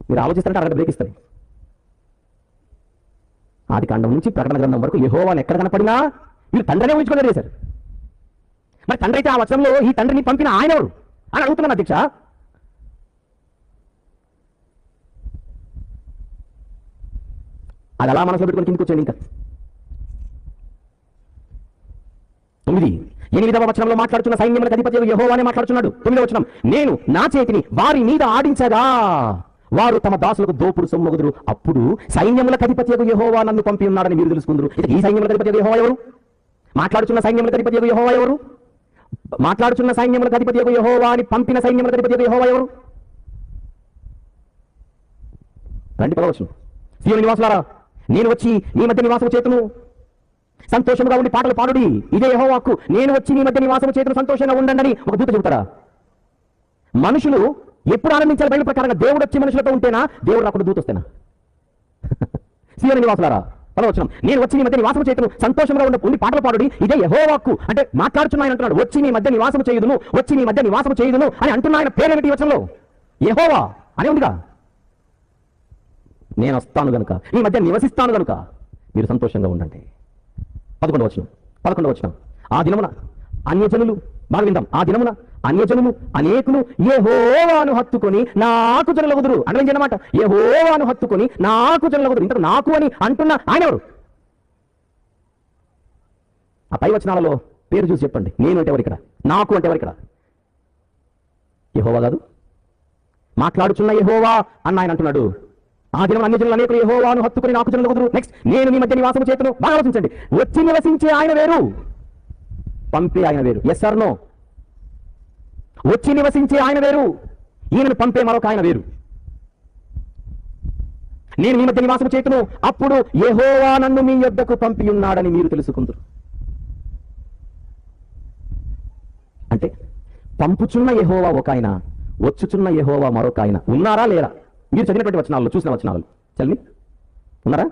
మీరు ఆలోచిస్తారంటే అక్కడ బ్రేక్ ఇస్తారు. ఆది కాండం నుంచి ప్రకటన గ్రంథం వరకు యెహోవాను ఎక్కడ కనపడినా మీరు తండ్రినే ఊహించుకొని చేశారు. మరి తండ్రి అయితే ఆ వచనంలో ఈ తండ్రిని పంపిన ఆయన ఎవరు అని అడుగుతున్నాను అధ్యక్ష. అది అలా మనసులో పెట్టుకొని కిందకి వచ్చేయండి. ఇంకా 8వ వచనంలో మాట్లాడుతున్న సైన్యములకు అధిపతియగు యెహోవానే మాట్లాడుతున్నాడు. 9వ వచనం, నేను నా చేతిని వారి మీద ఆడించగా వారు తమ దాసులకు దోపుడు సొమ్మగుదురు, అప్పుడు సైన్యములకు అధిపతియగు యెహోవా నన్ను పంపి ఉన్నాడని మీరు తెలుసుకుందరు. ఈ సైన్యములకు అధిపతియగు యెహోవా ఎవరు? మాట్లాడుతున్న సైన్యములకు అధిపతియగు యెహోవా ఎవరు? మాట్లాడుతున్న సైన్యములకు అధిపతియగు యెహోవా అని పంపిన సైన్యములకు అధిపతియగు యెహోవా ఎవరు? రండి 10వ వచనం. సీయోను నివాసులారా, నేను వచ్చి నీ మధ్య నివాసము చేతును, సంతోషంగా ఉండి పాటలు పాడుడి, ఇదే యెహోవాకు. నేను వచ్చి నీ మధ్య నివాసము చేతును, సంతోషంగా ఉండండి ఒక దూత చెబుతారా? మనుషులు ఎప్పుడు ఆనందించాలి? బైబిల్ ప్రకారంగా దేవుడు వచ్చి మనుషులతో ఉంటేనా, దేవుడు రాకుండా దూత వస్తేనా? సీయోను నివాసులారా, 10వ వచనం, నేను వచ్చి నీ మధ్య నివాసము చేతును, సంతోషంగా ఉండి పాటలు పాడుడి, ఇదే యెహోవాకు. అంటే మాట్లాడుచున్న ఆయన అంటున్నాడు వచ్చి నీ మధ్య నివాసము చేయుదును, వచ్చి నీ మధ్య నివాసము చేయుదును అని అంటున్న ఆయన పేరేమిటి ఈ వచనంలో? యెహోవా అనే ఉందిగా. నేను వస్తాను గనుక, నీ మధ్య నివసిస్తాను గనుక మీరు సంతోషంగా ఉండండి. 11వ వచనం, ఆ దినమున అన్యజనులు, బాగా విందాం, ఆ దినమున అన్యజనులు అనేకులు యెహోవాను హత్తుకొని నాకు జనులగుదురు. అన్నమాట యెహోవాను హత్తుకొని నాకు జనులగుదురు. ఇంతకు నాకు అని అంటున్న ఆయన ఎవరు? ఆ పై వచనాలలో పేరు చూసి చెప్పండి. నేను అంటే ఎవరు ఇక్కడ? నాకు అంటే ఎవరు ఇక్కడ? యెహోవా కాదు. మాట్లాడుచున్న యెహోవా అన్న ఆయన అంటున్నాడు ఆ దినం అన్యజనులు అనేకులు యెహోవాను హత్తుకొని నాకు జనులగుదురు. నెక్స్ట్, నేను నీ మధ్య నివాసము చేతును. బాగా ఆలోచించండి. వచ్చి నివసించే ఆయన వేరు, పంపే ఆయన వేరు. Yes or no? వచ్చి నివసించే ఆయన వేరు, ఈయనను పంపే మరొక ఆయన వేరు. నేను మీ మధ్య నివాసము చేతును, అప్పుడు యెహోవా నన్ను మీ యొద్దకు పంపి ఉన్నాడని మీరు తెలుసుకుందరు. అంటే పంపుచున్న యెహోవా ఒక ఆయన, వచ్చుచున్న యెహోవా మరొక ఆయన. ఉన్నారా లేరా? మీరు చదివినటువంటి వచనాల్లో, చూసిన వచనాలు చల్లి ఉన్నారా?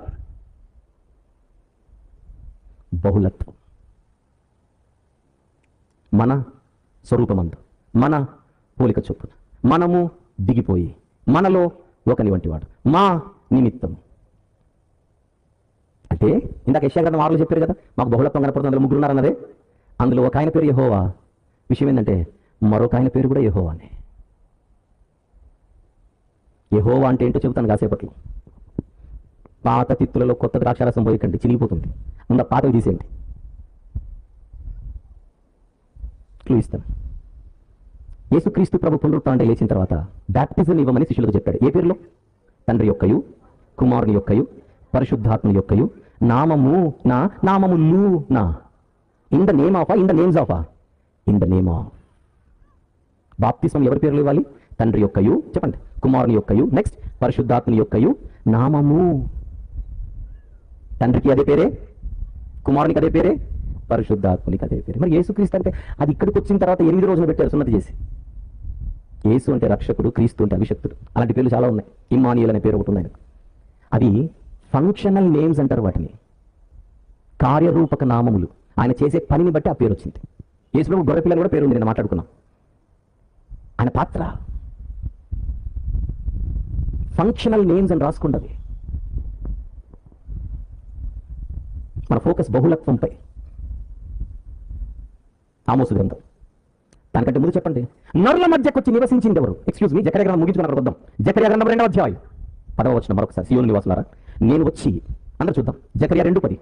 బహుళత్వం, మన స్వరూపమందు, మన పోలిక చొప్పున మనము దిగిపోయి మనలో ఒకని వంటివాడు మా నిమిత్తం. అంటే ఇందాక యెషయా గ్రంథం 6లో చెప్పారు కదా, మాకు బహుళత్వం కనపడుతుంది, అందులో ముగ్గురు ఉన్నారన్నదే. అందులో ఒక ఆయన పేరు యెహోవా. విషయం ఏంటంటే మరొక ఆయన పేరు కూడా యెహోవానే. యెహోవా అంటే ఏంటో చెబుతాను కాసేపట్లో. పాత తిత్తులలో కొత్త ద్రాక్షారసం పోయకండి, చినిగిపోతుంది. ముందు పాతవి తీసేయండి. ఇస్తాను. యేసుక్రీస్తు ప్రభు పునరుత్థానం లేచిన తర్వాత బ్యాప్టిజం ఇవ్వమని శిష్యులకు చెప్పాడు. ఏ పేరులో? తండ్రి యొక్కయు, కుమారుని యొక్కయు, పరిశుద్ధాత్మని యొక్కయు, నామములు నా. In the name of, in the names of, in the name of. బాప్తిస్మం ఎవరి పేర్లు ఇవ్వాలి? తండ్రి యొక్కయు, చెప్పండి, కుమారుని యొక్కయు, నెక్స్ట్ పరిశుద్ధాత్మని యొక్కయు నామము. తండ్రికి అదే పేరే, కుమారునికి అదే పేరే, పరిశుద్ధాత్మనికి అదే పేరు. మరి యేసుక్రీస్తు అంటే అది ఇక్కడికి వచ్చిన తర్వాత 8 రోజులు పెట్టారు సున్నతి చేసి. యేసు అంటే రక్షకుడు, క్రీస్తు అంటే అభిషక్తుడు. అలాంటి పేర్లు చాలా ఉన్నాయి. ఇమ్మానుయేల్ అనే పేరు ఒకటి ఉన్నాయి. అది ఫంక్షనల్ నేమ్స్ అంటారు వాటిని, కార్యరూపక నామములు. ఆయన చేసే పనిని బట్టి ఆ పేరు వచ్చింది. యేసుప్రభు గొర్రెపిల్లని కూడా పేరు ఉంది, నేను మాట్లాడుకున్నాం. ఆయన పాత్ర ఫంక్షనల్ నేమ్స్ అని రాసుకుంటది. మన ఫోకస్ బహుళత్వంపై. ఆమోసు గ్రంథం. దానికంటే ముందు చెప్పండి, నరుల మధ్యకు వచ్చి నివసించింది ఎవరు? ఎక్స్క్యూజ్ మీ, జకర్యా గ్రంథం ముగించుకున్న వద్దాం. జకర్యా గ్రంథం 2వ అధ్యాయం 10వ వచనం మరొకసారి. సీయోను నివాసులారా, నేను వచ్చి, అందరూ చూద్దాం. జకర్యా 2:10.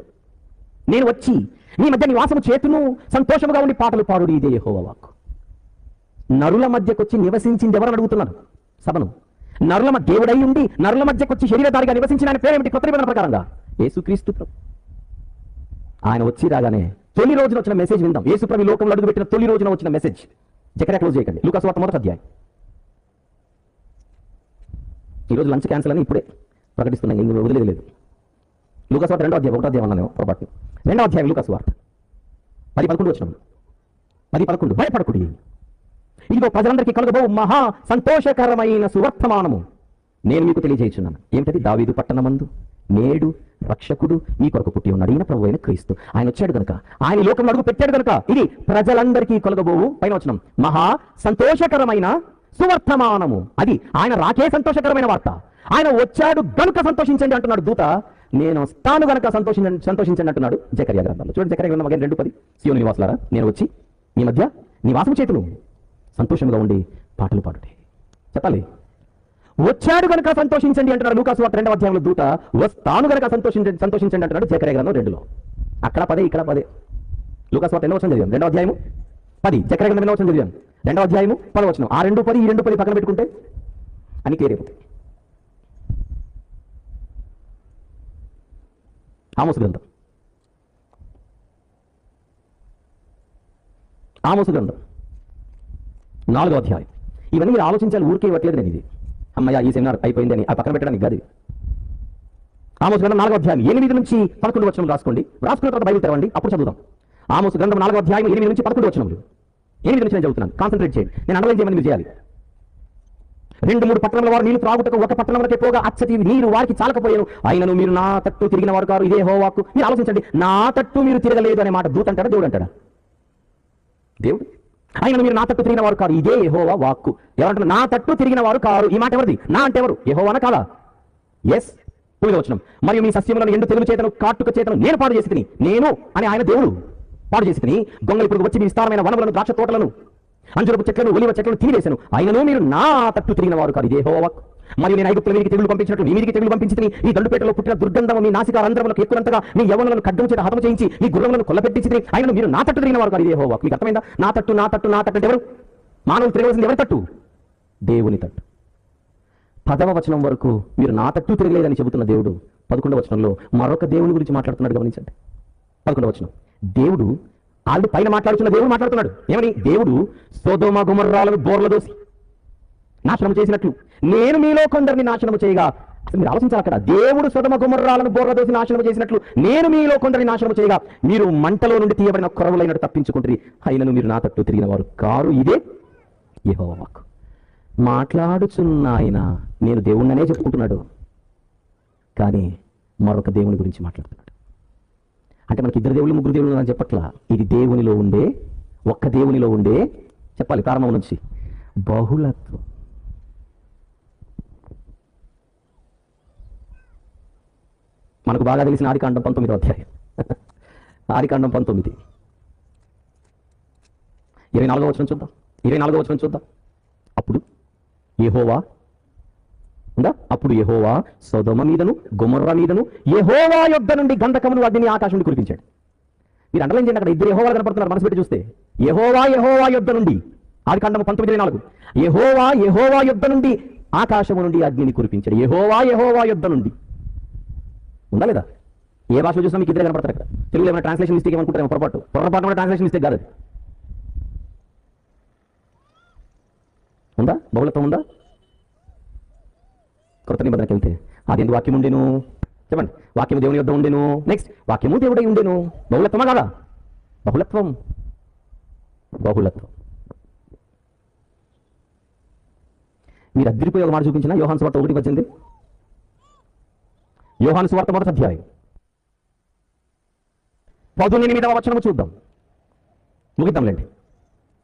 నేను వచ్చి మీ మధ్య నివాసము చేతును, సంతోషముగా ఉండి పాటలు పాడుడి, ఇదే యెహోవా వాక్కు. నరుల మధ్యకు వచ్చి నివసించింది ఎవరని అడుగుతున్నాను సభను. నరుల దేవుడై ఉండి నరుల మధ్యకు వచ్చి శరీరధారిగా నివసించిన ఆయన పేరేమిటి? కొత్త నిబంధన ప్రకారంగా యేసుక్రీస్తు ప్రభు. ఆయన వచ్చి రాగానే తొలి రోజున వచ్చిన మెసేజ్ విందాం. యేసు ప్రభు లోకంలో అడుగుపెట్టిన తొలి రోజున వచ్చిన మెసేజ్. జకర్యా క్లోజ్ చేయకండి. లూకా సువార్త 1వ అధ్యాయం. ఈరోజు లంచ్ క్యాన్సిల్ అని ఇప్పుడే ప్రకటిస్తున్నాయి, ఇంక వదిలేదు లేదు. లూకా సువార్త 2వ అధ్యాయం, 1వ అధ్యాయం అన్నాను పొరపాటు. 2వ అధ్యాయం లూకా సువార్త 10-11 వచ్చిన 10-11. భయపడకుడి, ఇదిగో ప్రజలందరికీ కలుగబో మహా సంతోషకరమైన సువర్తమానము నేను మీకు తెలియజేయుచున్నాను. ఏమిటది? దావీదు పట్టణమందు నేడు రక్షకుడు మీ కొరకు పుట్టి ఉన్నాడు, ఈయన ప్రభువైన క్రీస్తు. ఆయన వచ్చాడు కనుక, ఆయన లోకంలో అడుగు పెట్టాడు కనుక ఇది ప్రజలందరికీ కలుగబోవు, పైన వచనం, మహా సంతోషకరమైన సువర్తమానము. అది ఆయన రాకే సంతోషకరమైన వార్త. ఆయన వచ్చాడు గనుక సంతోషించండి అంటున్నాడు దూత. నేను వస్తాను గనుక సంతోషించండి అంటున్నాడు జకర్యా గ్రంథంలో. చూడండి, జకర్యా గ్రంథం 2:10. సీయోను నివాసులారా, నేను వచ్చి మీ మధ్య నివాసము చేతును, సంతోషంగా ఉండి పాటలు పాడుడి. చెప్పాలి, వచ్చాడు కనుక సంతోషించండి అంటున్నాడు లూకా సువార్త 2వ అధ్యాయంలో దూత. వస్తాను కనుక సంతోషించండి అంటున్నాడు జకర్యా గ్రంథం 2లో. అక్కడ 10, ఇక్కడ 10. లూకా సువార్త 2వ వచనం చదివాం, 2వ అధ్యాయము 10. జకర్యా గ్రంథం 2వ వచనం చదివాం, 2వ అధ్యాయము 10వ వచనం. ఆ 2:10 ఈ 2:10 పక్కన పెట్టుకుంటే అని క్లియర్ అయిపోతాయి. ఆమోసు గ్రంథం, ఆమోసు గ్రంథం 4వ అధ్యాయం. ఇవన్నీ మీరు ఆలోచించాలి, ఊరికే ఇవ్వట్లేదు నేను. ఇది అమ్మయ్య ఈ సెమినార్ అయిపోయింది అని ఆ పక్కన పెట్టడానికి కాదు. ఆమోసు గ్రంథం 4వ అధ్యాయం 8 నుంచి 11 వచనములు రాసుకోండి. రాసుకున్న తర్వాత బైబిల్ తెరవండి, అప్పుడు చదువుదాం. ఆమోసు గ్రంథం 4వ అధ్యాయం 8 నుంచి 11 వచనములు. 8 నుంచి నేను చదువుతున్నాను, కాన్సన్ట్రేట్ చేయండి. నేను అండర్లైన్ చేయమని మీరు చేయాలి. 2-3 పట్టణముల వారు నీళ్లు త్రాగుటకు ఒక పట్టణంలోకి పోగా అచ్చటి నీరు వారికి చాలకపోయాను, అయినను మీరు నా తట్టు తిరిగిన వారు కారు, ఇదే యెహోవా వాక్కు. మీరు ఆలోచించండి, నా తట్టు మీరు తిరగలేదు అనే మాట దూత అంటాడా దేవుడు అంటాడా? దేవుడు. ఆయన మీరు నా తట్టు తిరిగిన వారు కారు, ఇదే యెహోవా వాక్కు. ఎవరంటారు? నా తట్టు తిరిగిన వారు కారు. ఈ మాట ఎవరిది? నా అంటే ఎవరు? యెహోవానా కాదా? ఎస్. 9వ వచనం, మరియు మీ సస్యములను ఎండు తెలుగు చేతను కాటుక చేతను నేను పాడు చేసి తిని, నేను అని ఆయన దేవుడు పాడు చేసి తిని, గొంగళి ఇప్పుడు వచ్చి మీ విస్తారమైన వనములను, ద్రాక్ష తోటలను, అంజూరపు చెట్లను, ఒలివ చెట్లను తినివేశాను, ఆయనను మీరు నా తట్టు తిరిగిన వారు కాదు, ఇదే యెహోవా వాక్కు. మరియు నేను ఐగుప్తుల మీదికి తెగులు పంపించినట్లు మీ మీదికి తెగులు పంపించి తిని, ఈ దండుపేటలో పుట్టిన దుర్గంధము మీ నాసికా రంధ్రములకు ఎక్కునంతగా మీ యవ్వనులను ఖడ్గము చేత హతము చేయించి మీ గుర్రములను కొల్లపెట్టించి తిని, ఆయనను మీరు నా తట్టు తిరిగిన వారు కాదు, ఇదే యెహోవా వాక్కు. మీకు అర్థమైందా? నా తట్టు నా తట్టు నా తట్టు అంటే ఎవరు? మానవులు తిరగవలసింది ఎవరి తట్టు? దేవుని తట్టు. 10వ వచనం వరకు మీరు నా తట్టు తిరగలేదని చెబుతున్న దేవుడు 11వ వచనంలో మరొక దేవుని గురించి మాట్లాడుతున్నాడు, గమనించండి. 11వ వచనం, దేవుడు ఆల్రెడీ పైన మాట్లాడుతున్న దేవుడు మాట్లాడుతున్నాడు. ఏమని? దేవుడు సొదొమ గొమొర్రాలను బోర్ల దోసి నాశనం చేసినట్లు నేను మీలో కొందరిని నాశనం చేయగా. అసలు మీరు ఆలోచించాలి, అక్కడ దేవుడు సొదొమ గొమొర్రాలను బోర్ల దోసి నాశనం చేసినట్లు నేను మీలో కొందరిని నాశనం చేయగా మీరు మంటలో నుండి తీయబడిన కొరవులైనట్టు తప్పించుకుంటారు, అయినను మీరు నా తట్టు తిరిగిన వారు కారు, ఇదే యెహోవా వాక్కు. మాట్లాడుచున్న ఆయన నేను దేవుణ్ణనే చెప్పుకుంటున్నాడు, కానీ మరొక దేవుని గురించి మాట్లాడుతున్నాడు. అంటే మనకి 2 దేవుళ్ళు 3 దేవుళ్ళు అని చెప్పట్లా. ఇది దేవునిలో ఉండే, ఒక్క దేవునిలో ఉండే, చెప్పాలి ప్రారంభం నుంచి, బహుళత్వం. మనకు బాగా తెలిసిన ఆదికాండం 19వ అధ్యాయం. ఆదికాండం 19 24వ వచనం చూద్దాం. 24వ వచనం చూద్దాం. అప్పుడు యెహోవా సొదొమ మీదను గొమొర్రా మీదను యెహోవా యొద్ద నుండి గంధకమును అగ్నిని ఆకాశం నుండి కురిపించాడు. మీరు అండర్లైన్ చేయండి, అక్కడ 2 యెహోవాలు కనపడుతున్నారు మనసు పెట్టి చూస్తే. యెహోవా యొద్ద నుండి, ఆదికాండం 19:24, యెహోవా యొద్ద నుండి ఆకాశము నుండి అగ్నిని కురిపించాడు. యెహోవా యొద్ద నుండి. ఉందా లేదా? ఏ భాషలో చూసినా మీకు 2 కనపడతారు. అక్కడ తెలుగులో ఏమైనా ట్రాన్స్లేషన్ మిస్టేక్ ఏమనుకుంటారేమో, పొరపాటు ట్రాన్స్లేషన్ మిస్టేక్ కాదు. ఉందా? బహుళత్వం ఉందా? కొత్త నిబంధనకి వెళ్తే అది ఎందుకు వాక్యం ఉండేను? చెప్పండి. వాక్యము దేవుని యొద్ద ఉండేను. నెక్స్ట్, వాక్యము దేవుడై ఉండేను. బహుళత్వమా కాదా? బహుళత్వం. మీరు అద్దరిపోయి ఒక మాట చూపించిన యోహాను సువార్త 1:18. యోహాను సువార్త 1వ అధ్యాయం 18వ వచనము చూద్దాం, ముగిద్దాంలేండి.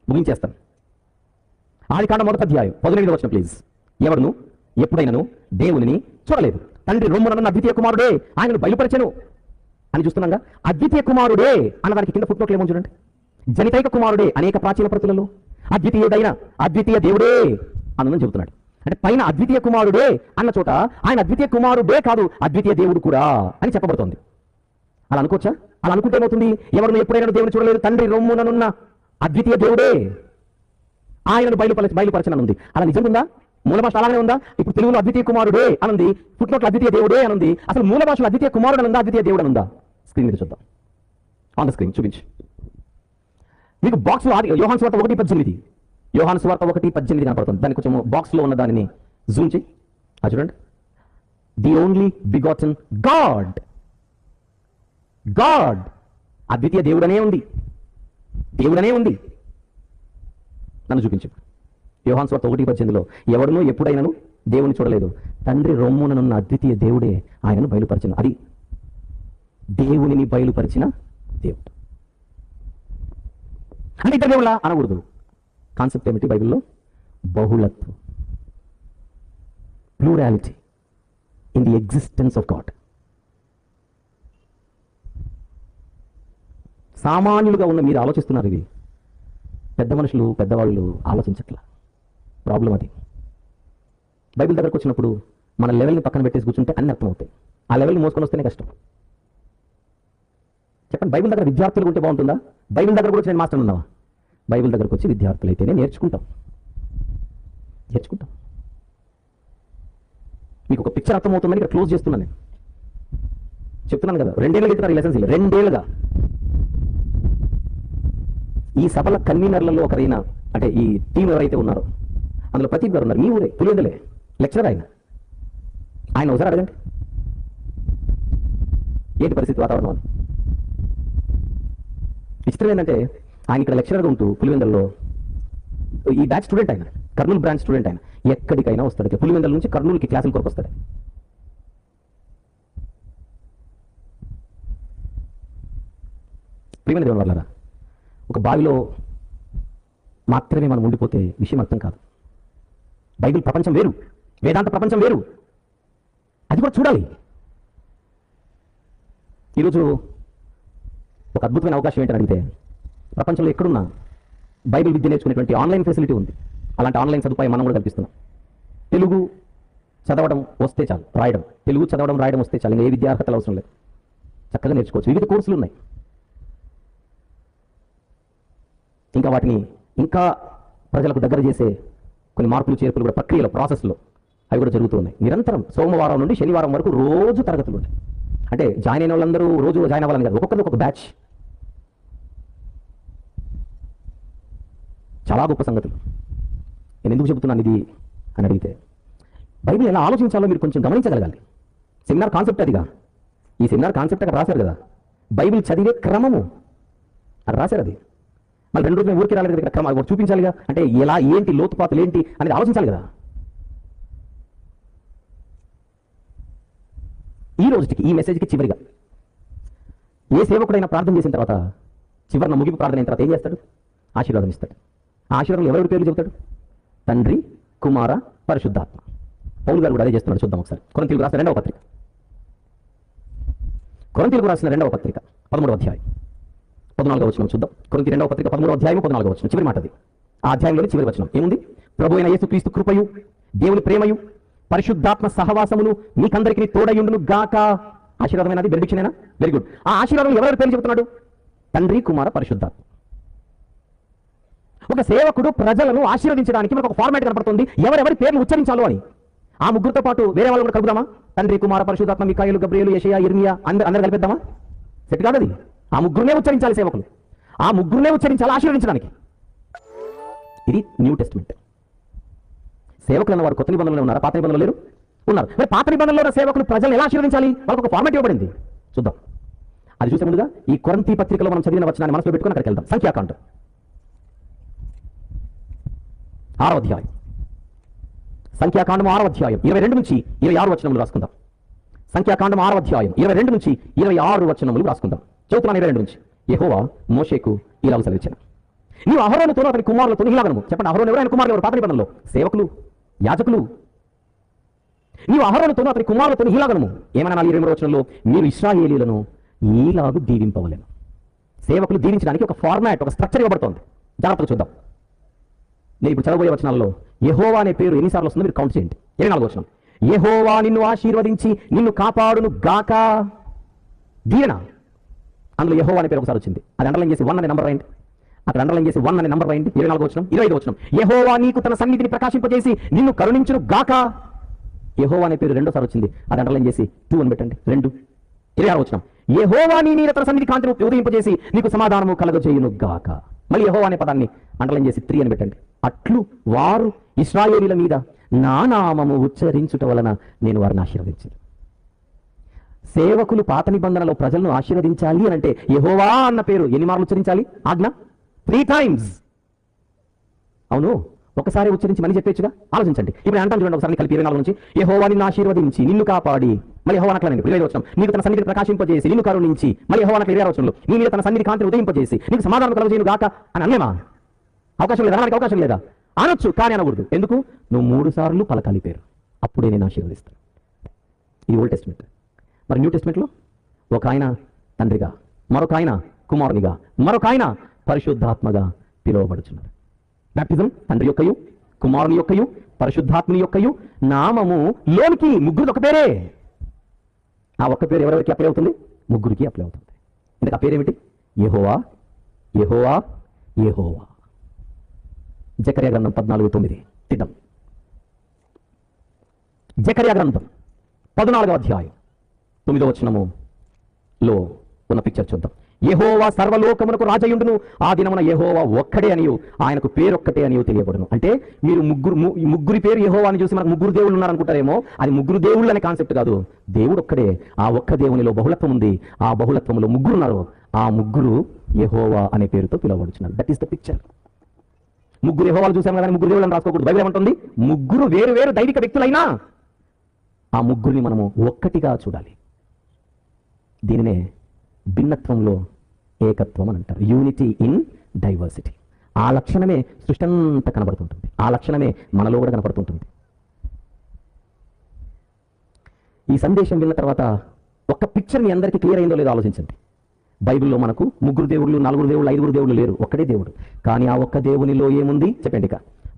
ముగించేస్తాను. ఆదికాండం 1వ అధ్యాయం 18వ వచనం ప్లీజ్. ఎవడును ఎప్పుడైనను దేవునిని చూడలేదు, తండ్రి రొమ్మునన్న అద్వితీయ కుమారుడే ఆయనను బయలుపరచెను అని చూస్తున్నాగా. అద్వితీయ కుమారుడే అన్నదానికి కింద ఫుట్నోట్లు ఏమో చూడండి. జనితైక కుమారుడే అనేక ప్రాచీన ప్రతులలో అద్వితీయుడైన అద్వితీయ దేవుడే అన్నదని చెబుతున్నాడు. అంటే పైన అద్వితీయ కుమారుడే అన్న చోట ఆయన అద్వితీయ కుమారుడే కాదు, అద్వితీయ దేవుడు కూడా అని చెప్పబడుతోంది. అలా అనుకోవచ్చా? అలా అనుకుంటే ఏమవుతుంది? ఎవరిని ఎప్పుడైనా దేవుని చూడలేదు, తండ్రి రొమ్ముననున్న అద్వితీయ దేవుడే ఆయనను బయలుపరచనుంది. అలా నిజంగా ఉందా? మూల భాష అలానే ఉందా? ఇప్పుడు తెలుగులో అద్వితీయ కుమారుడే అనుంది, ఫుట్నోట్లో అద్వితీయ దేవుడే అనుంది. అసలు మూల భాషలో అద్వితీయ కుమారుడు అనుందా, అద్వితీయ దేవుడు అనుందా? స్క్రీన్ మీద చూద్దాం. ఆన్ ద స్క్రీన్ చూపించి మీకు బాక్స్ లో యోహాను సువార్త 1:18, యోహాను సువార్త 1:18 కనపడుతుంది. దాన్ని కొంచెం బాక్స్ లో ఉన్న దానిని జూమ్ చేయి. చూడండి, the only begotten God. God అద్వితీయ దేవుడనే ఉంది, దేవుడనే ఉంది. నన్ను చూపించు. యోహాను సువార్త 1:18లో ఎవడునూ ఎప్పుడైనాను దేవుని చూడలేదు, తండ్రి రొమ్ముననున్న అద్వితీయ దేవుడే ఆయనను బయలుపరిచిన. అది దేవునిని బయలుపరిచిన దేవుడు. అంటే ఇద్దరు దేవుళ్ళ అనకూడదు. కాన్సెప్ట్ ఏమిటి బైబిల్లో? బహుళత్వం, plurality in the existence of God. సామాన్యులుగా ఉన్న మీరు ఆలోచిస్తున్నారు, ఇది పెద్ద మనుషులు పెద్దవాళ్ళు ఆలోచించట్లా. ప్రాబ్లం అది. బైబిల్ దగ్గరకు వచ్చినప్పుడు మన లెవెల్ని పక్కన పెట్టేసి కూర్చుంటే అన్ని అర్థమవుతాయి. ఆ లెవెల్ని మోసుకొని వస్తేనే కష్టం. చెప్పండి, బైబిల్ దగ్గర విద్యార్థులు ఉంటే బాగుంటుందా? బైబిల్ దగ్గర కూడా వచ్చి నేను మాస్టర్ ఉన్నావా? బైబిల్ దగ్గరకు వచ్చి విద్యార్థులు అయితేనే నేర్చుకుంటాం. మీకు ఒక పిక్చర్ అర్థమవుతుందని ఇక్కడ క్లోజ్ చేస్తున్నాను. నేను చెప్తున్నాను కదా, 2 ఏళ్ళుగా ఇస్తున్నారు ఈ లెసన్స్. 2 ఏళ్ళుగా ఈ సభల కన్వీనర్లలో ఒకరైనా, అంటే ఈ టీం ఎవరైతే ఉన్నారో అందులో ప్రదీప్ గారు ఉన్నారు, మీ ఊరే, పులివెందులే లెక్చరర్. ఆయన ఒకసారి అడగండి, ఏంటి పరిస్థితి వాతావరణం. విచిత్రం ఏంటంటే ఆయన ఇక్కడ లెక్చరర్గా ఉంటూ పులివెందులలో ఈ బ్యాచ్ స్టూడెంట్, ఆయన కర్నూలు బ్రాంచ్ స్టూడెంట్. ఆయన ఎక్కడికైనా వస్తాడు, పులివెందుల నుంచి కర్నూలుకి క్లాసుల కొరకు వస్తాడు. ప్రియమైన దేవుని వల్ల ఒక బావిలో మాత్రమే మనం ఉండిపోతే విషయం అర్థం కాదు. బైబిల్ ప్రపంచం వేరు, వేదాంత ప్రపంచం వేరు, అది కూడా చూడాలి. ఈరోజు ఒక అద్భుతమైన అవకాశం ఏంటని అడిగితే, ప్రపంచంలో ఎక్కడున్నా బైబిల్ విద్య నేర్చుకునేటువంటి ఆన్లైన్ ఫెసిలిటీ ఉంది. అలాంటి ఆన్లైన్ సదుపాయం మనం కూడా కల్పిస్తున్నాం. తెలుగు చదవడం వస్తే చాలు, రాయడం, తెలుగు చదవడం రాయడం వస్తే చాలు, ఏ విద్యార్హతలు అవసరం లేదు, చక్కగా నేర్చుకోవచ్చు. వివిధ కోర్సులు ఉన్నాయి. ఇంకా వాటిని ఇంకా ప్రజలకు దగ్గర చేసే కొన్ని మార్పులు చేర్పులు కూడా ప్రక్రియలో, ప్రాసెస్లో అవి కూడా జరుగుతూ ఉన్నాయి నిరంతరం. సోమవారం నుండి శనివారం వరకు రోజు తరగతులు ఉంటాయి. అంటే జాయిన్ అయిన వాళ్ళందరూ రోజు జాయిన్ అవ్వాలని కాదు, ఒక్కొక్కరు ఒక్కొక్క బ్యాచ్. చాలా గొప్ప సంగతులు. నేను ఎందుకు చెబుతున్నాను ఇది అని అడిగితే, బైబిల్ ఎలా ఆలోచించాలో మీరు కొంచెం గమనించగలగాలి. సెమినార్ కాన్సెప్ట్ అదిగా, ఈ సెమినార్ కాన్సెప్ట్ అక్కడ రాశారు కదా, బైబిల్ చదివే క్రమము అది రాశారు. అది మళ్ళీ 2 రోజులు ఊరికి రాలేదు కదా, క్రమం అది చూపించాలిగా. అంటే ఎలా, ఏంటి, లోతుపాతులు ఏంటి అనేది ఆలోచించాలి కదా. ఈ రోజుకి, ఈ మెసేజ్కి చివరిగా ఏ సేవకుడైనా ప్రార్థన చేసిన తర్వాత, చివరిన ముగింపు ప్రార్థన అయిన తర్వాత ఏం చేస్తాడు? ఆశీర్వాదం ఇస్తాడు. ఆ ఆశీర్వాదంలో ఎవరి పేర్లు చెబుతాడు? తండ్రి, కుమార, పరిశుద్ధాత్మ. పౌలు గారు కూడా అదే చేస్తున్నాడు. చూద్దాం ఒకసారి. కొరింథీయులకు రాసిన 2వ పత్రిక, కొరింథీయులకు రాసిన 2వ పత్రిక 13వ అధ్యాయం 14వ వచనం చూద్దాం. కొరింథీ 2వ పత్రిక 13వ అధ్యాయం 14వ వచనం, చివరి మాట అది. ఆ అధ్యాయంలోని చివరి వచనం ఏముంది? ప్రభు అయిన యేసుక్రీస్తు కృపయు, దేవుని ప్రేమయు, పరిశుద్ధాత్మ సహవాసములు మీకందరికీ తోడయుండును గాక. ఆశీర్వాదమైనది, బెనిఫిక్షనేనా? Very good. ఆ ఆశీర్వాదం ఎవరెవరి పేరు చెబుతున్నాడు? తండ్రి, కుమార, పరిశుద్ధాత్మ. ఒక సేవకుడు ప్రజలను ఆశీర్వదించడానికి మనకు ఒక ఫార్మాట్ కనపడుతుంది, ఎవరెవరి పేర్లు ఉచ్చరించాలో అని. ఆ ముగ్గురితో పాటు వేరే వాళ్ళు కూడా కలుపుదామా? తండ్రి, కుమార, పరిశుద్ధాత్మ, మికాయేలు, గబ్రియేలు, యెషయా, ఇర్మియా, అందరు కలిపేద్దామా? సెట్ కాదు అది. ఆ ముగ్గురునే ఉచ్చరించాలి సేవకులు, ఆ ముగ్గురునే ఉచ్చరించాలి ఆశీర్వదించడానికి. ఇది న్యూ టెస్టిమెంట్. సేవకులు అన్నవారు కొత్త నిబంధనలు ఉన్నారా? పాత నిబంధనలు లేరు? ఉన్నారు. మరి పాత నిబంధనలో ఉన్న సేవకులు ప్రజలు ఎలా ఆశీర్వదించాలి? వాళ్ళకు ఒక ఫార్మాట్ ఇవ్వబడింది. చూద్దాం. అది చూసే ముందుగా ఈ కొరింథీ పత్రికలో మనం చదివిన వచనాన్ని మనసులో పెట్టుకుని అక్కడికి వెళ్దాం. సంఖ్యాకాండం 6వ అధ్యాయం, సంఖ్యాకాండం 6వ అధ్యాయం 22 నుంచి 26 వచనములు రాసుకుందాం. సంఖ్యాకాండం 6వ అధ్యాయం 22 నుంచి 26 వచనములు రాసుకుందాం. చదువుతున్నాను 22 నుంచి. యెహోవా మోషేకు ఇలా సెలవిచ్చాను, నీవు అహరోనుతోనూ అతని కుమారులతో ఇలాగను. చెప్పండి, అహరోను ఎవరు, ఆయన కుమారులు ఎవరు? పాత నిబంధనలో సేవకులు, యాజకులు. నీవు అహరోనుతోనూ అతని కుమారులతో ఇలాగను. ఏమన్నా 22వ వచనంలో, మీరు ఇశ్రాయేలీయులను ఈలాగు దీవింపవలెను. సేవకులు దీవించడానికి ఒక ఫార్మాట్, ఒక స్ట్రక్చర్ ఇవ్వబడుతోంది. జాగ్రత్తగా చూద్దాం. నేను ఇప్పుడు చదవబోయే వచనాల్లో యెహోవా అనే పేరు ఎన్నిసార్లు వస్తుందో మీరు కౌంట్ చేయండి. 24వ వచనం, యెహోవా నిన్ను ఆశీర్వదించి నిన్ను కాపాడును గాక. దీవెన, అందులో యెహోవా అనే పేరు ఒకసారి వచ్చింది. అది అండర్లైన్ చేసి 1 అనే నంబర్ రాయండి. అక్కడ అండర్లైన్ చేసి 1 అనే నంబర్ రాయండి. 24వ వచనం, 25వ వచనం, యెహోవా నీకు తన సన్నిధిని ప్రకాశింపజేసి నిన్ను కరుణించును గాక. యెహోవా అనే పేరు రెండోసారి వచ్చింది. అది అండర్లైన్ చేసి 2 అని పెట్టండి. 2. 26వ వచనం, యెహోవా నీ మీద తన సన్నిధి కాంతిని ఉదయింపజేసి నీకు సమాధానము కలగజేయును గాక. మళ్ళీ యెహోవా అనే పదాన్ని అండర్లైన్ చేసి 3 అని పెట్టండి. అట్లు వారు ఇశ్రాయేలీయుల మీద నా నామము ఉచ్చరించుట వలన నేను వారిని ఆశీర్వదించాను. సేవకులు పాత నిబంధనలో ప్రజలను ఆశీర్వదించాలి అని అంటే యెహోవా అన్న పేరు ఎన్ని మార్లు ఉచ్చరించాలి? ఆజ్ఞ 3 times. అవును, ఒకసారి ఉచ్చరించి మళ్ళీ చెప్పేచ్చుగా. ఆలోచించండి. ఇప్పుడు అంటాను చూడండి ఒకసారి కలిపి 24 నుంచి, యెహోవా నిన్ను ఆశీర్వదించి నిన్ను కాపాడి, మళ్ళీ యెహోవా అట్లా 25వ వచనం, నీకు తన సన్నిధిని ప్రకాశింపజేసి నిన్ను కరుణించి, మళ్ళీ యెహోవా అట్లా 26వ వచనంలో, నీ మీద తన సన్నిధి కాంతిని ఉదయింపజేసి నీకు సమాధానం కలగజేయును గాక అని అనలేమా? అవకాశం లేదా? అనడానికి అవకాశం లేదా? అనొచ్చు, కానీ అనకూడదు. ఎందుకు? నువ్వు 3 సార్లు పలకాలి పేరు, అప్పుడే నేను ఆశీర్వదిస్తాను. ఇది ఓల్డ్ టెస్ట్మెంట్. మరి న్యూ టెస్ట్మెంట్లో ఒక ఆయన తండ్రిగా, మరొక ఆయన కుమారునిగా, మరొక ఆయన పరిశుద్ధాత్మగా పిలువబడుచున్నారు. బాప్టిజం తండ్రి యొక్కయు, కుమారుని యొక్కయు, పరిశుద్ధాత్మని యొక్కయు నామము లోనికి ముగ్గురు ఒక పేరే. ఆ ఒక్క పేరు ఎవరెవరికి అప్లై అవుతుంది? ముగ్గురికి అప్లై అవుతుంది. ఇందుకు ఆ పేరేమిటి? యెహోవా, యెహోవా, యెహోవా. జకర్యా గ్రంథం 14:9 తిద్దాం. జకర్యా గ్రంథం 14వ అధ్యాయం 9వ వచనములో ఉన్న పిక్చర్ చూద్దాం. యెహోవా సర్వలోకమునకు రాజయుండును, ఆ దినమున యెహోవా ఒక్కడే అనియు ఆయనకు పేరొక్కటే అనియు తెలియబడును. అంటే మీరు ముగ్గురి పేరు యెహోవా అని చూసి మనకు ముగ్గురు దేవుళ్ళు ఉన్నారనుకుంటారేమో. అది ముగ్గురు దేవుళ్ళు అనే కాన్సెప్ట్ కాదు. దేవుడు ఒక్కడే. ఆ ఒక్క దేవునిలో బహుళత్వం ఉంది. ఆ బహుళత్వంలో ముగ్గురు ఉన్నారు. ఆ ముగ్గురు యెహోవా అనే పేరుతో పిలువబడుచున్నారు. That is the picture. ముగ్గురు యెహోవాలు చూసాము కానీ ముగ్గురు దేవుళ్ళని రాసుకోకూడదు. బైబిల్ ఏమంటుంది? ముగ్గురు వేరు వేరు దైవిక వ్యక్తులైనా ఆ ముగ్గురిని మనము ఒక్కటిగా చూడాలి. దీనినే భిన్నత్వంలో ఏకత్వం అని అంటారు. Unity in diversity. ఆ లక్షణమే సృష్టి అంతా కనబడుతుంటుంది. ఆ లక్షణమే మనలో కూడా కనపడుతుంటుంది. ఈ సందేశం విన్న తర్వాత ఒక్క పిక్చర్ మీ అందరికీ క్లియర్ అయిందో లేదో ఆలోచించండి. బైబిల్లో మనకు ముగ్గురు దేవుళ్ళు, 4 దేవుళ్ళు, 5 దేవుళ్ళు లేరు. ఒక్కడే దేవుడు. కానీ ఆ ఒక్క దేవునిలో ఏముంది చెప్పండి? ఇక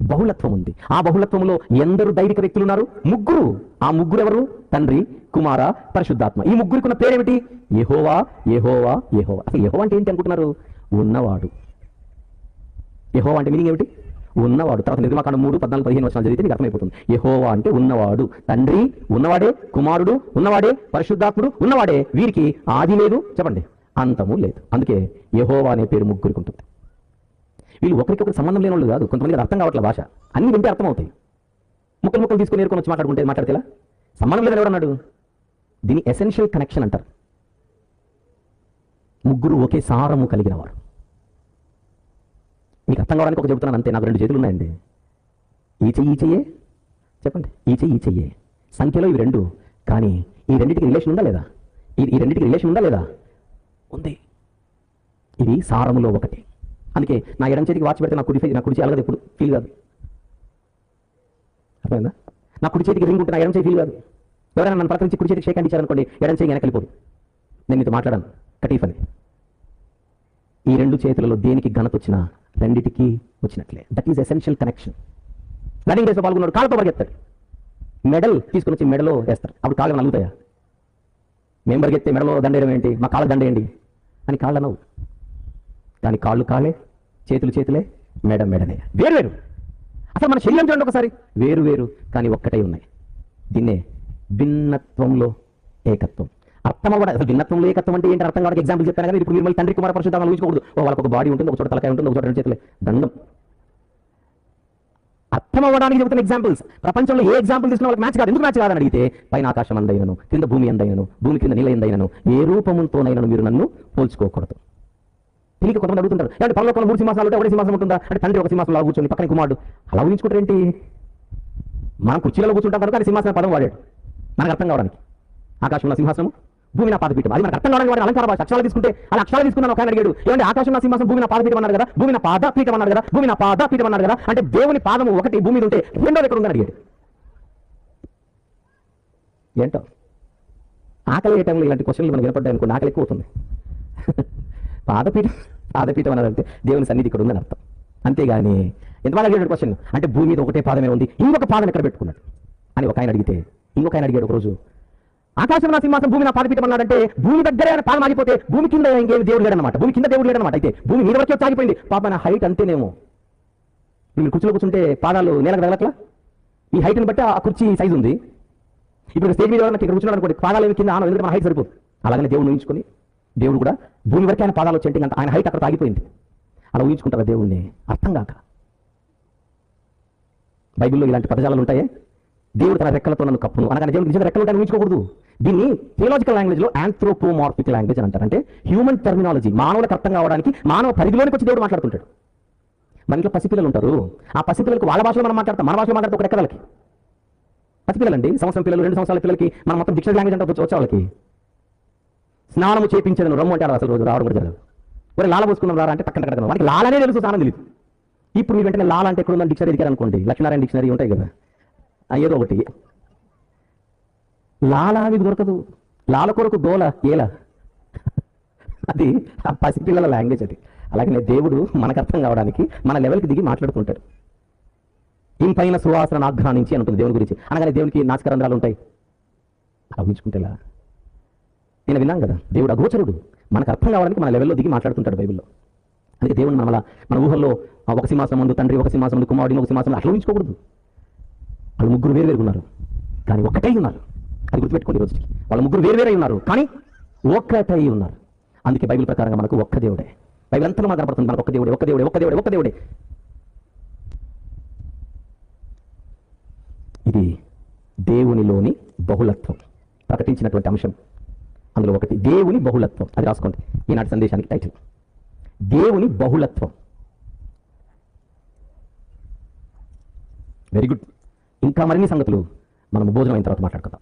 బహుళత్వం ఉంది. ఆ బహుళత్వంలో ఎందరు దైవిక వ్యక్తులు ఉన్నారు? ముగ్గురు. ఆ ముగ్గురు ఎవరు? తండ్రి, కుమార, పరిశుద్ధాత్మ. ఈ ముగ్గురికి ఉన్న పేరేమిటి? యెహోవా, యెహోవా, యెహోవా. అసలు యెహోవా అంటే ఏంటి అనుకుంటున్నారు? ఉన్నవాడు. యెహోవా అంటే మీనింగ్ ఏమిటి? ఉన్నవాడు. తర్వాత నిర్గమకాండం 3:14-15 వచనాలు చదివితే మీకు అర్థమైపోతుంది. యెహోవా అంటే ఉన్నవాడు. తండ్రి ఉన్నవాడే, కుమారుడు ఉన్నవాడే, పరిశుద్ధాత్ముడు ఉన్నవాడే. వీరికి ఆది లేదు, చెప్పండి, అంతము లేదు. అందుకే యెహోవా అనే పేరు ముగ్గురికి ఉంటుంది. వీళ్ళు ఒకరికొకరు సంబంధం లేని వాళ్ళు కాదు. కొంతమందికి అర్థం కావట్లే భాష. అన్ని వింటే అర్థమవుతాయి. ముక్కలు తీసుకుని నేర్కొని వచ్చి మాట్లాడితేలా సంబంధం లేదని ఎవరన్నాడు? దీని ఎసెన్షియల్ కనెక్షన్ అంటారు. ముగ్గురు ఒకే సారము కలిగిన వారు. మీకు అర్థం కావడానికి ఒక చెబుతున్నాను అంతే. నాకు 2 చేతులు ఉన్నాయండి. ఈ చెయ్యే చెప్పండి. ఈ చెయ్యే సంఖ్యలో ఇవి 2. కానీ ఈ రెండింటికి రిలేషన్ ఉందా లేదా? ఈ రెండింటికి రిలేషన్ ఉందా లేదా? ఉంది. ఇది సారములో ఒకటి. అందుకే నా ఎడం చేతికి వాచ్ పెడితే నా కుడి చేయి అలాగదు, ఎప్పుడు ఫీల్ కాదు. అర్థమైందా? నా కుడి చేతికి రింగ్ ఉంటే నా ఎడం చేయి ఫీల్ కాదు. ఎవరైనా నన్ను ప్రకరించి కుడి చేతికి షేక్ హ్యాండ్ ఇచ్చారనుకోండి, ఎడం చేయి వెనక్కి వెళ్ళిపోదు. నేను మీతో మాట్లాడాను కటీఫ్ అని. ఈ 2 చేతులలో దేనికి ఘనత వచ్చినా రెండిటికి వచ్చినట్లే. That is essential connection. Running రేస్లో పాల్గొన్నాడు, కాళ్ళతో పరిగెత్తాడు. మెడల్ తీసుకుని వచ్చి మెడలో వేస్తారు. అప్పుడు కాళ్ళు నలుగుతాయా? మేము పరిగెత్తే మెడలో దండేయడం ఏంటి? మా కాళ్ళకు దండేయండి అని కాళ్ళు అనవు. కానీ కాళ్ళు కాళ్ళే, చేతులు చేతులే, మెడనే. వేరు. అసలు మన శరీరం చూడండి ఒకసారి. వేరు కానీ ఒక్కటే ఉన్నాయి. దీన్నే భిన్నత్వంలో ఏకత్వం. అర్థం అవ్వడం. అసలు భిన్నత్వంలో ఏకత్వం అంటే ఏంటి అర్థం కావడానికి ఎగ్జాంపుల్ చెప్పాను కానీ ఇప్పుడు మీరు మళ్ళీ తండ్రి, కుమార, పరిశుద్ధాత్మ ఊహించకూడదు. వాళ్ళకి ఒక బాడీ ఉంటుంది, ఒక చోట తలకాయ ఉంటుంది, ఒక చోట 2 చేతులే. దండం. అర్థం అవ్వడానికి చెబుతున్న ఎగ్జాంపుల్స్. ప్రపంచంలో ఏ ఎగ్జాంపుల్ తీసుకున్న వాళ్ళకి మ్యాచ్ కాదు. ఎందుకు మ్యాచ్ కాదని అడిగితే, పైన ఆకాశం అందైనను, కింద భూమి అందైనను, భూమి కింద నీళ్ళ ఎందైనను, ఏ రూపముతోనైనను మీరు నన్ను పోల్చుకోకూడదు. తిరిగి కొంతమంది అడుగుతుంటారు, అంటే పరలోకంలో 3 సింహాసనాలు ఉంటే ఒకటే సింహాసనం ఉంటుందా? అంటే తండ్రి ఒక సింహాసనంలో కూర్చొని పక్కన కుమారుడు అలా ఊహించుకుంటారు ఏంటి? మనం కుర్చీలలో కూర్చుంటాం కనుక అది సింహాసనం పదం వాడాడు మనకు అర్థం కావడానికి. ఆకాశంలో సింహాసనం, భూమి నా పాదపీఠం. అది మనకు అర్థం కావడానికి వాడి అలంకార భాష. అక్షరాలు తీసుకుంటే అలా అక్షరాలు తీసుకున్నాను ఒక ఆయన అడిగాడు, ఏమంటే ఆకాశం నా సింహాసనం, భూమి నా పాదపీఠం అన్నాడు కదా, భూమి నా పాదపీఠం అన్నాడు కదా, భూమి నా పాదపీఠం అన్నాడు కదా, అంటే దేవుని పాదము ఒకటి భూమి మీద ఉంటే రెండోది ఎక్కడ ఉందని అడిగాడు. ఏంటో ఆకలి ఏ టైంలో ఇలాంటి క్వశ్చన్లు మనకు వినపడ్డాయి అనుకోండి, ఆకలి ఎక్కువ అవుతుంది. పాదపీఠం అన్నారంటే దేవుని సన్నిధి ఇక్కడ ఉందని అర్థం. అంతేగాని ఎంతమంది అడిగాడు క్వశ్చన్, అంటే భూమి మీద ఒకటే పాదమే ఉంది, ఇంకొక పాదం ఎక్కడ పెట్టుకున్నాడు అని ఒక ఆయన అడిగితే, ఇంకొక ఆయన అడిగాడు ఒకరోజు, ఆకాశం నా సింహాసనం భూమి నా పాదపీఠం అన్నాడంటే భూమి దగ్గరే ఆయన పాదం ఆగిపోతే భూమి కింద ఇంకేమి దేవుడు లేడనమాట, భూమి కింద దేవుడు లేడనమాట. అయితే భూమి మీద వరకే ఆగిపోయింది. పాప నా హైట్ అంతేనేమో. మీరు కుర్చీలో కూర్చుంటే పాదాలు నేలకు తగలట్లా, ఈ హైట్ని బట్టి ఆ కుర్చీ సైజు ఉంది. ఇప్పుడు స్టేజ్ మీద ఇక్కడ కూర్చున్నాడు అనుకోండి, పాదాలు ఏమి కింద ఎందుకంటే మన హైట్ సరిపోదు. అలాగనే దేవుడు ఊహించుకొని, దేవుడు కూడా భూమి వరకే ఆయన పాదాలు వచ్చేంటి అంటే ఆయన హైట్ అక్కడ ఆగిపోయింది. అలా ఊహించుకుంటారా దేవుడిని? అర్థం కాక. బైబిల్లో ఇలాంటి పదజాలాలు ఉంటాయే, దేవుడు తన రెక్కలతో నన్ను కప్పును అనగానే దేవుడు నిజంగా రెక్కలు ఉంటాయని ఊహించుకోకూడదు. దీన్ని థియలాజికల్ లాంగ్వేజ్ లో ఆంథ్రోపోమార్ఫిక్ లాంగ్వేజ్ అని అంటారు. అంటే హ్యూమన్ టర్మినాలజీ, మానవులకు అర్థం కావడానికి మానవ పరిధిలోనికి వచ్చి దేవుడు మాట్లాడుతుంటాడు. మన ఇంట్లో పసిపిల్లలు ఉంటారు, ఆ పసిపిల్లలకు వాళ్ళ భాషలో మనం మాట్లాడతాం, మన భాషలో మాట్లాడితే ఒక రెక్కలకి పసిపిల్లలండి, సంవత్సరం పిల్లలు 2 సంవత్సరాల పిల్లలకి మనం మొత్తం డిక్షనరీ లాంగ్వేజ్ అంటే వచ్చే వాళ్ళకి స్నానము చేయించడం రమ్ము అంటారు. అసలు రోజు రావడం కూడా జరగదు. మరి లాల పోసుకున్నాం రారా అంటే పక్కన కడగడం, వాడికి లాలనే తెలుసు, స్నానం తెలియదు. ఇప్పుడు మీరు వెంటనే లాల అంటే ఎక్కడ ఉందని డిక్షనరీ దిగారు అనుకోండి, లక్ష్మీనారాయణ డిక్షనరీ ఉంటాయి కదా, ఏదో ఒకటి లాలా మీకు దొరకదు. లాల కొరకు గోల ఏల, అది ఆ పసిపిల్లల లాంగ్వేజ్ అది. అలాగే దేవుడు మనకు అర్థం కావడానికి మన లెవెల్కి దిగి మాట్లాడుకుంటాడు. ఇంపైన సువాసన ఆఘ్రానించి అనుకుంది దేవుని గురించి అనగానే దేవునికి నాసికరంధ్రాలు ఉంటాయి. అలా ఊహించుకుంటేలా నేను విన్నాను కదా, దేవుడు అగోచరుడు, మనకు అర్థం కావడానికి మన లెవెల్లో దిగి మాట్లాడుతుంటాడు బైబిల్లో. అందుకే దేవుడు మన ఊహల్లో ఒక సింహాసనం ముందు తండ్రి, ఒక సింహాసనం ముందు కుమారుడిని, ఒక సింహాసనం అట్లా ఊహించుకోకూడదు. వాళ్ళు ముగ్గురు వేరు ఉన్నారు కానీ ఒక్కటై ఉన్నారు. అది గుర్తుపెట్టుకోండి రోజుకి. వాళ్ళు ముగ్గురు వేరువేరై ఉన్నారు కానీ ఒక్కటై ఉన్నారు. అందుకే బైబిల్ ప్రకారంగా మనకు ఒక్క దేవుడే. బైబిల్ అంతా మనకు కనపడుతుంది, మనకు ఒక్క దేవుడే, ఒక్క దేవుడే, ఒక్క దేవుడే, ఒక్క దేవుడే. ఇది దేవునిలోని బహుళత్వం ప్రకటించినటువంటి అంశం. అందులో ఒకటి దేవుని బహుళత్వం. అది రాసుకోండి, ఈనాటి సందేశానికి టైటిల్ దేవుని బహుళత్వం. Very good. ఇంకా మరిన్ని సంగతులు మనం భోజనం అయిన తర్వాత మాట్లాడుకుందాం.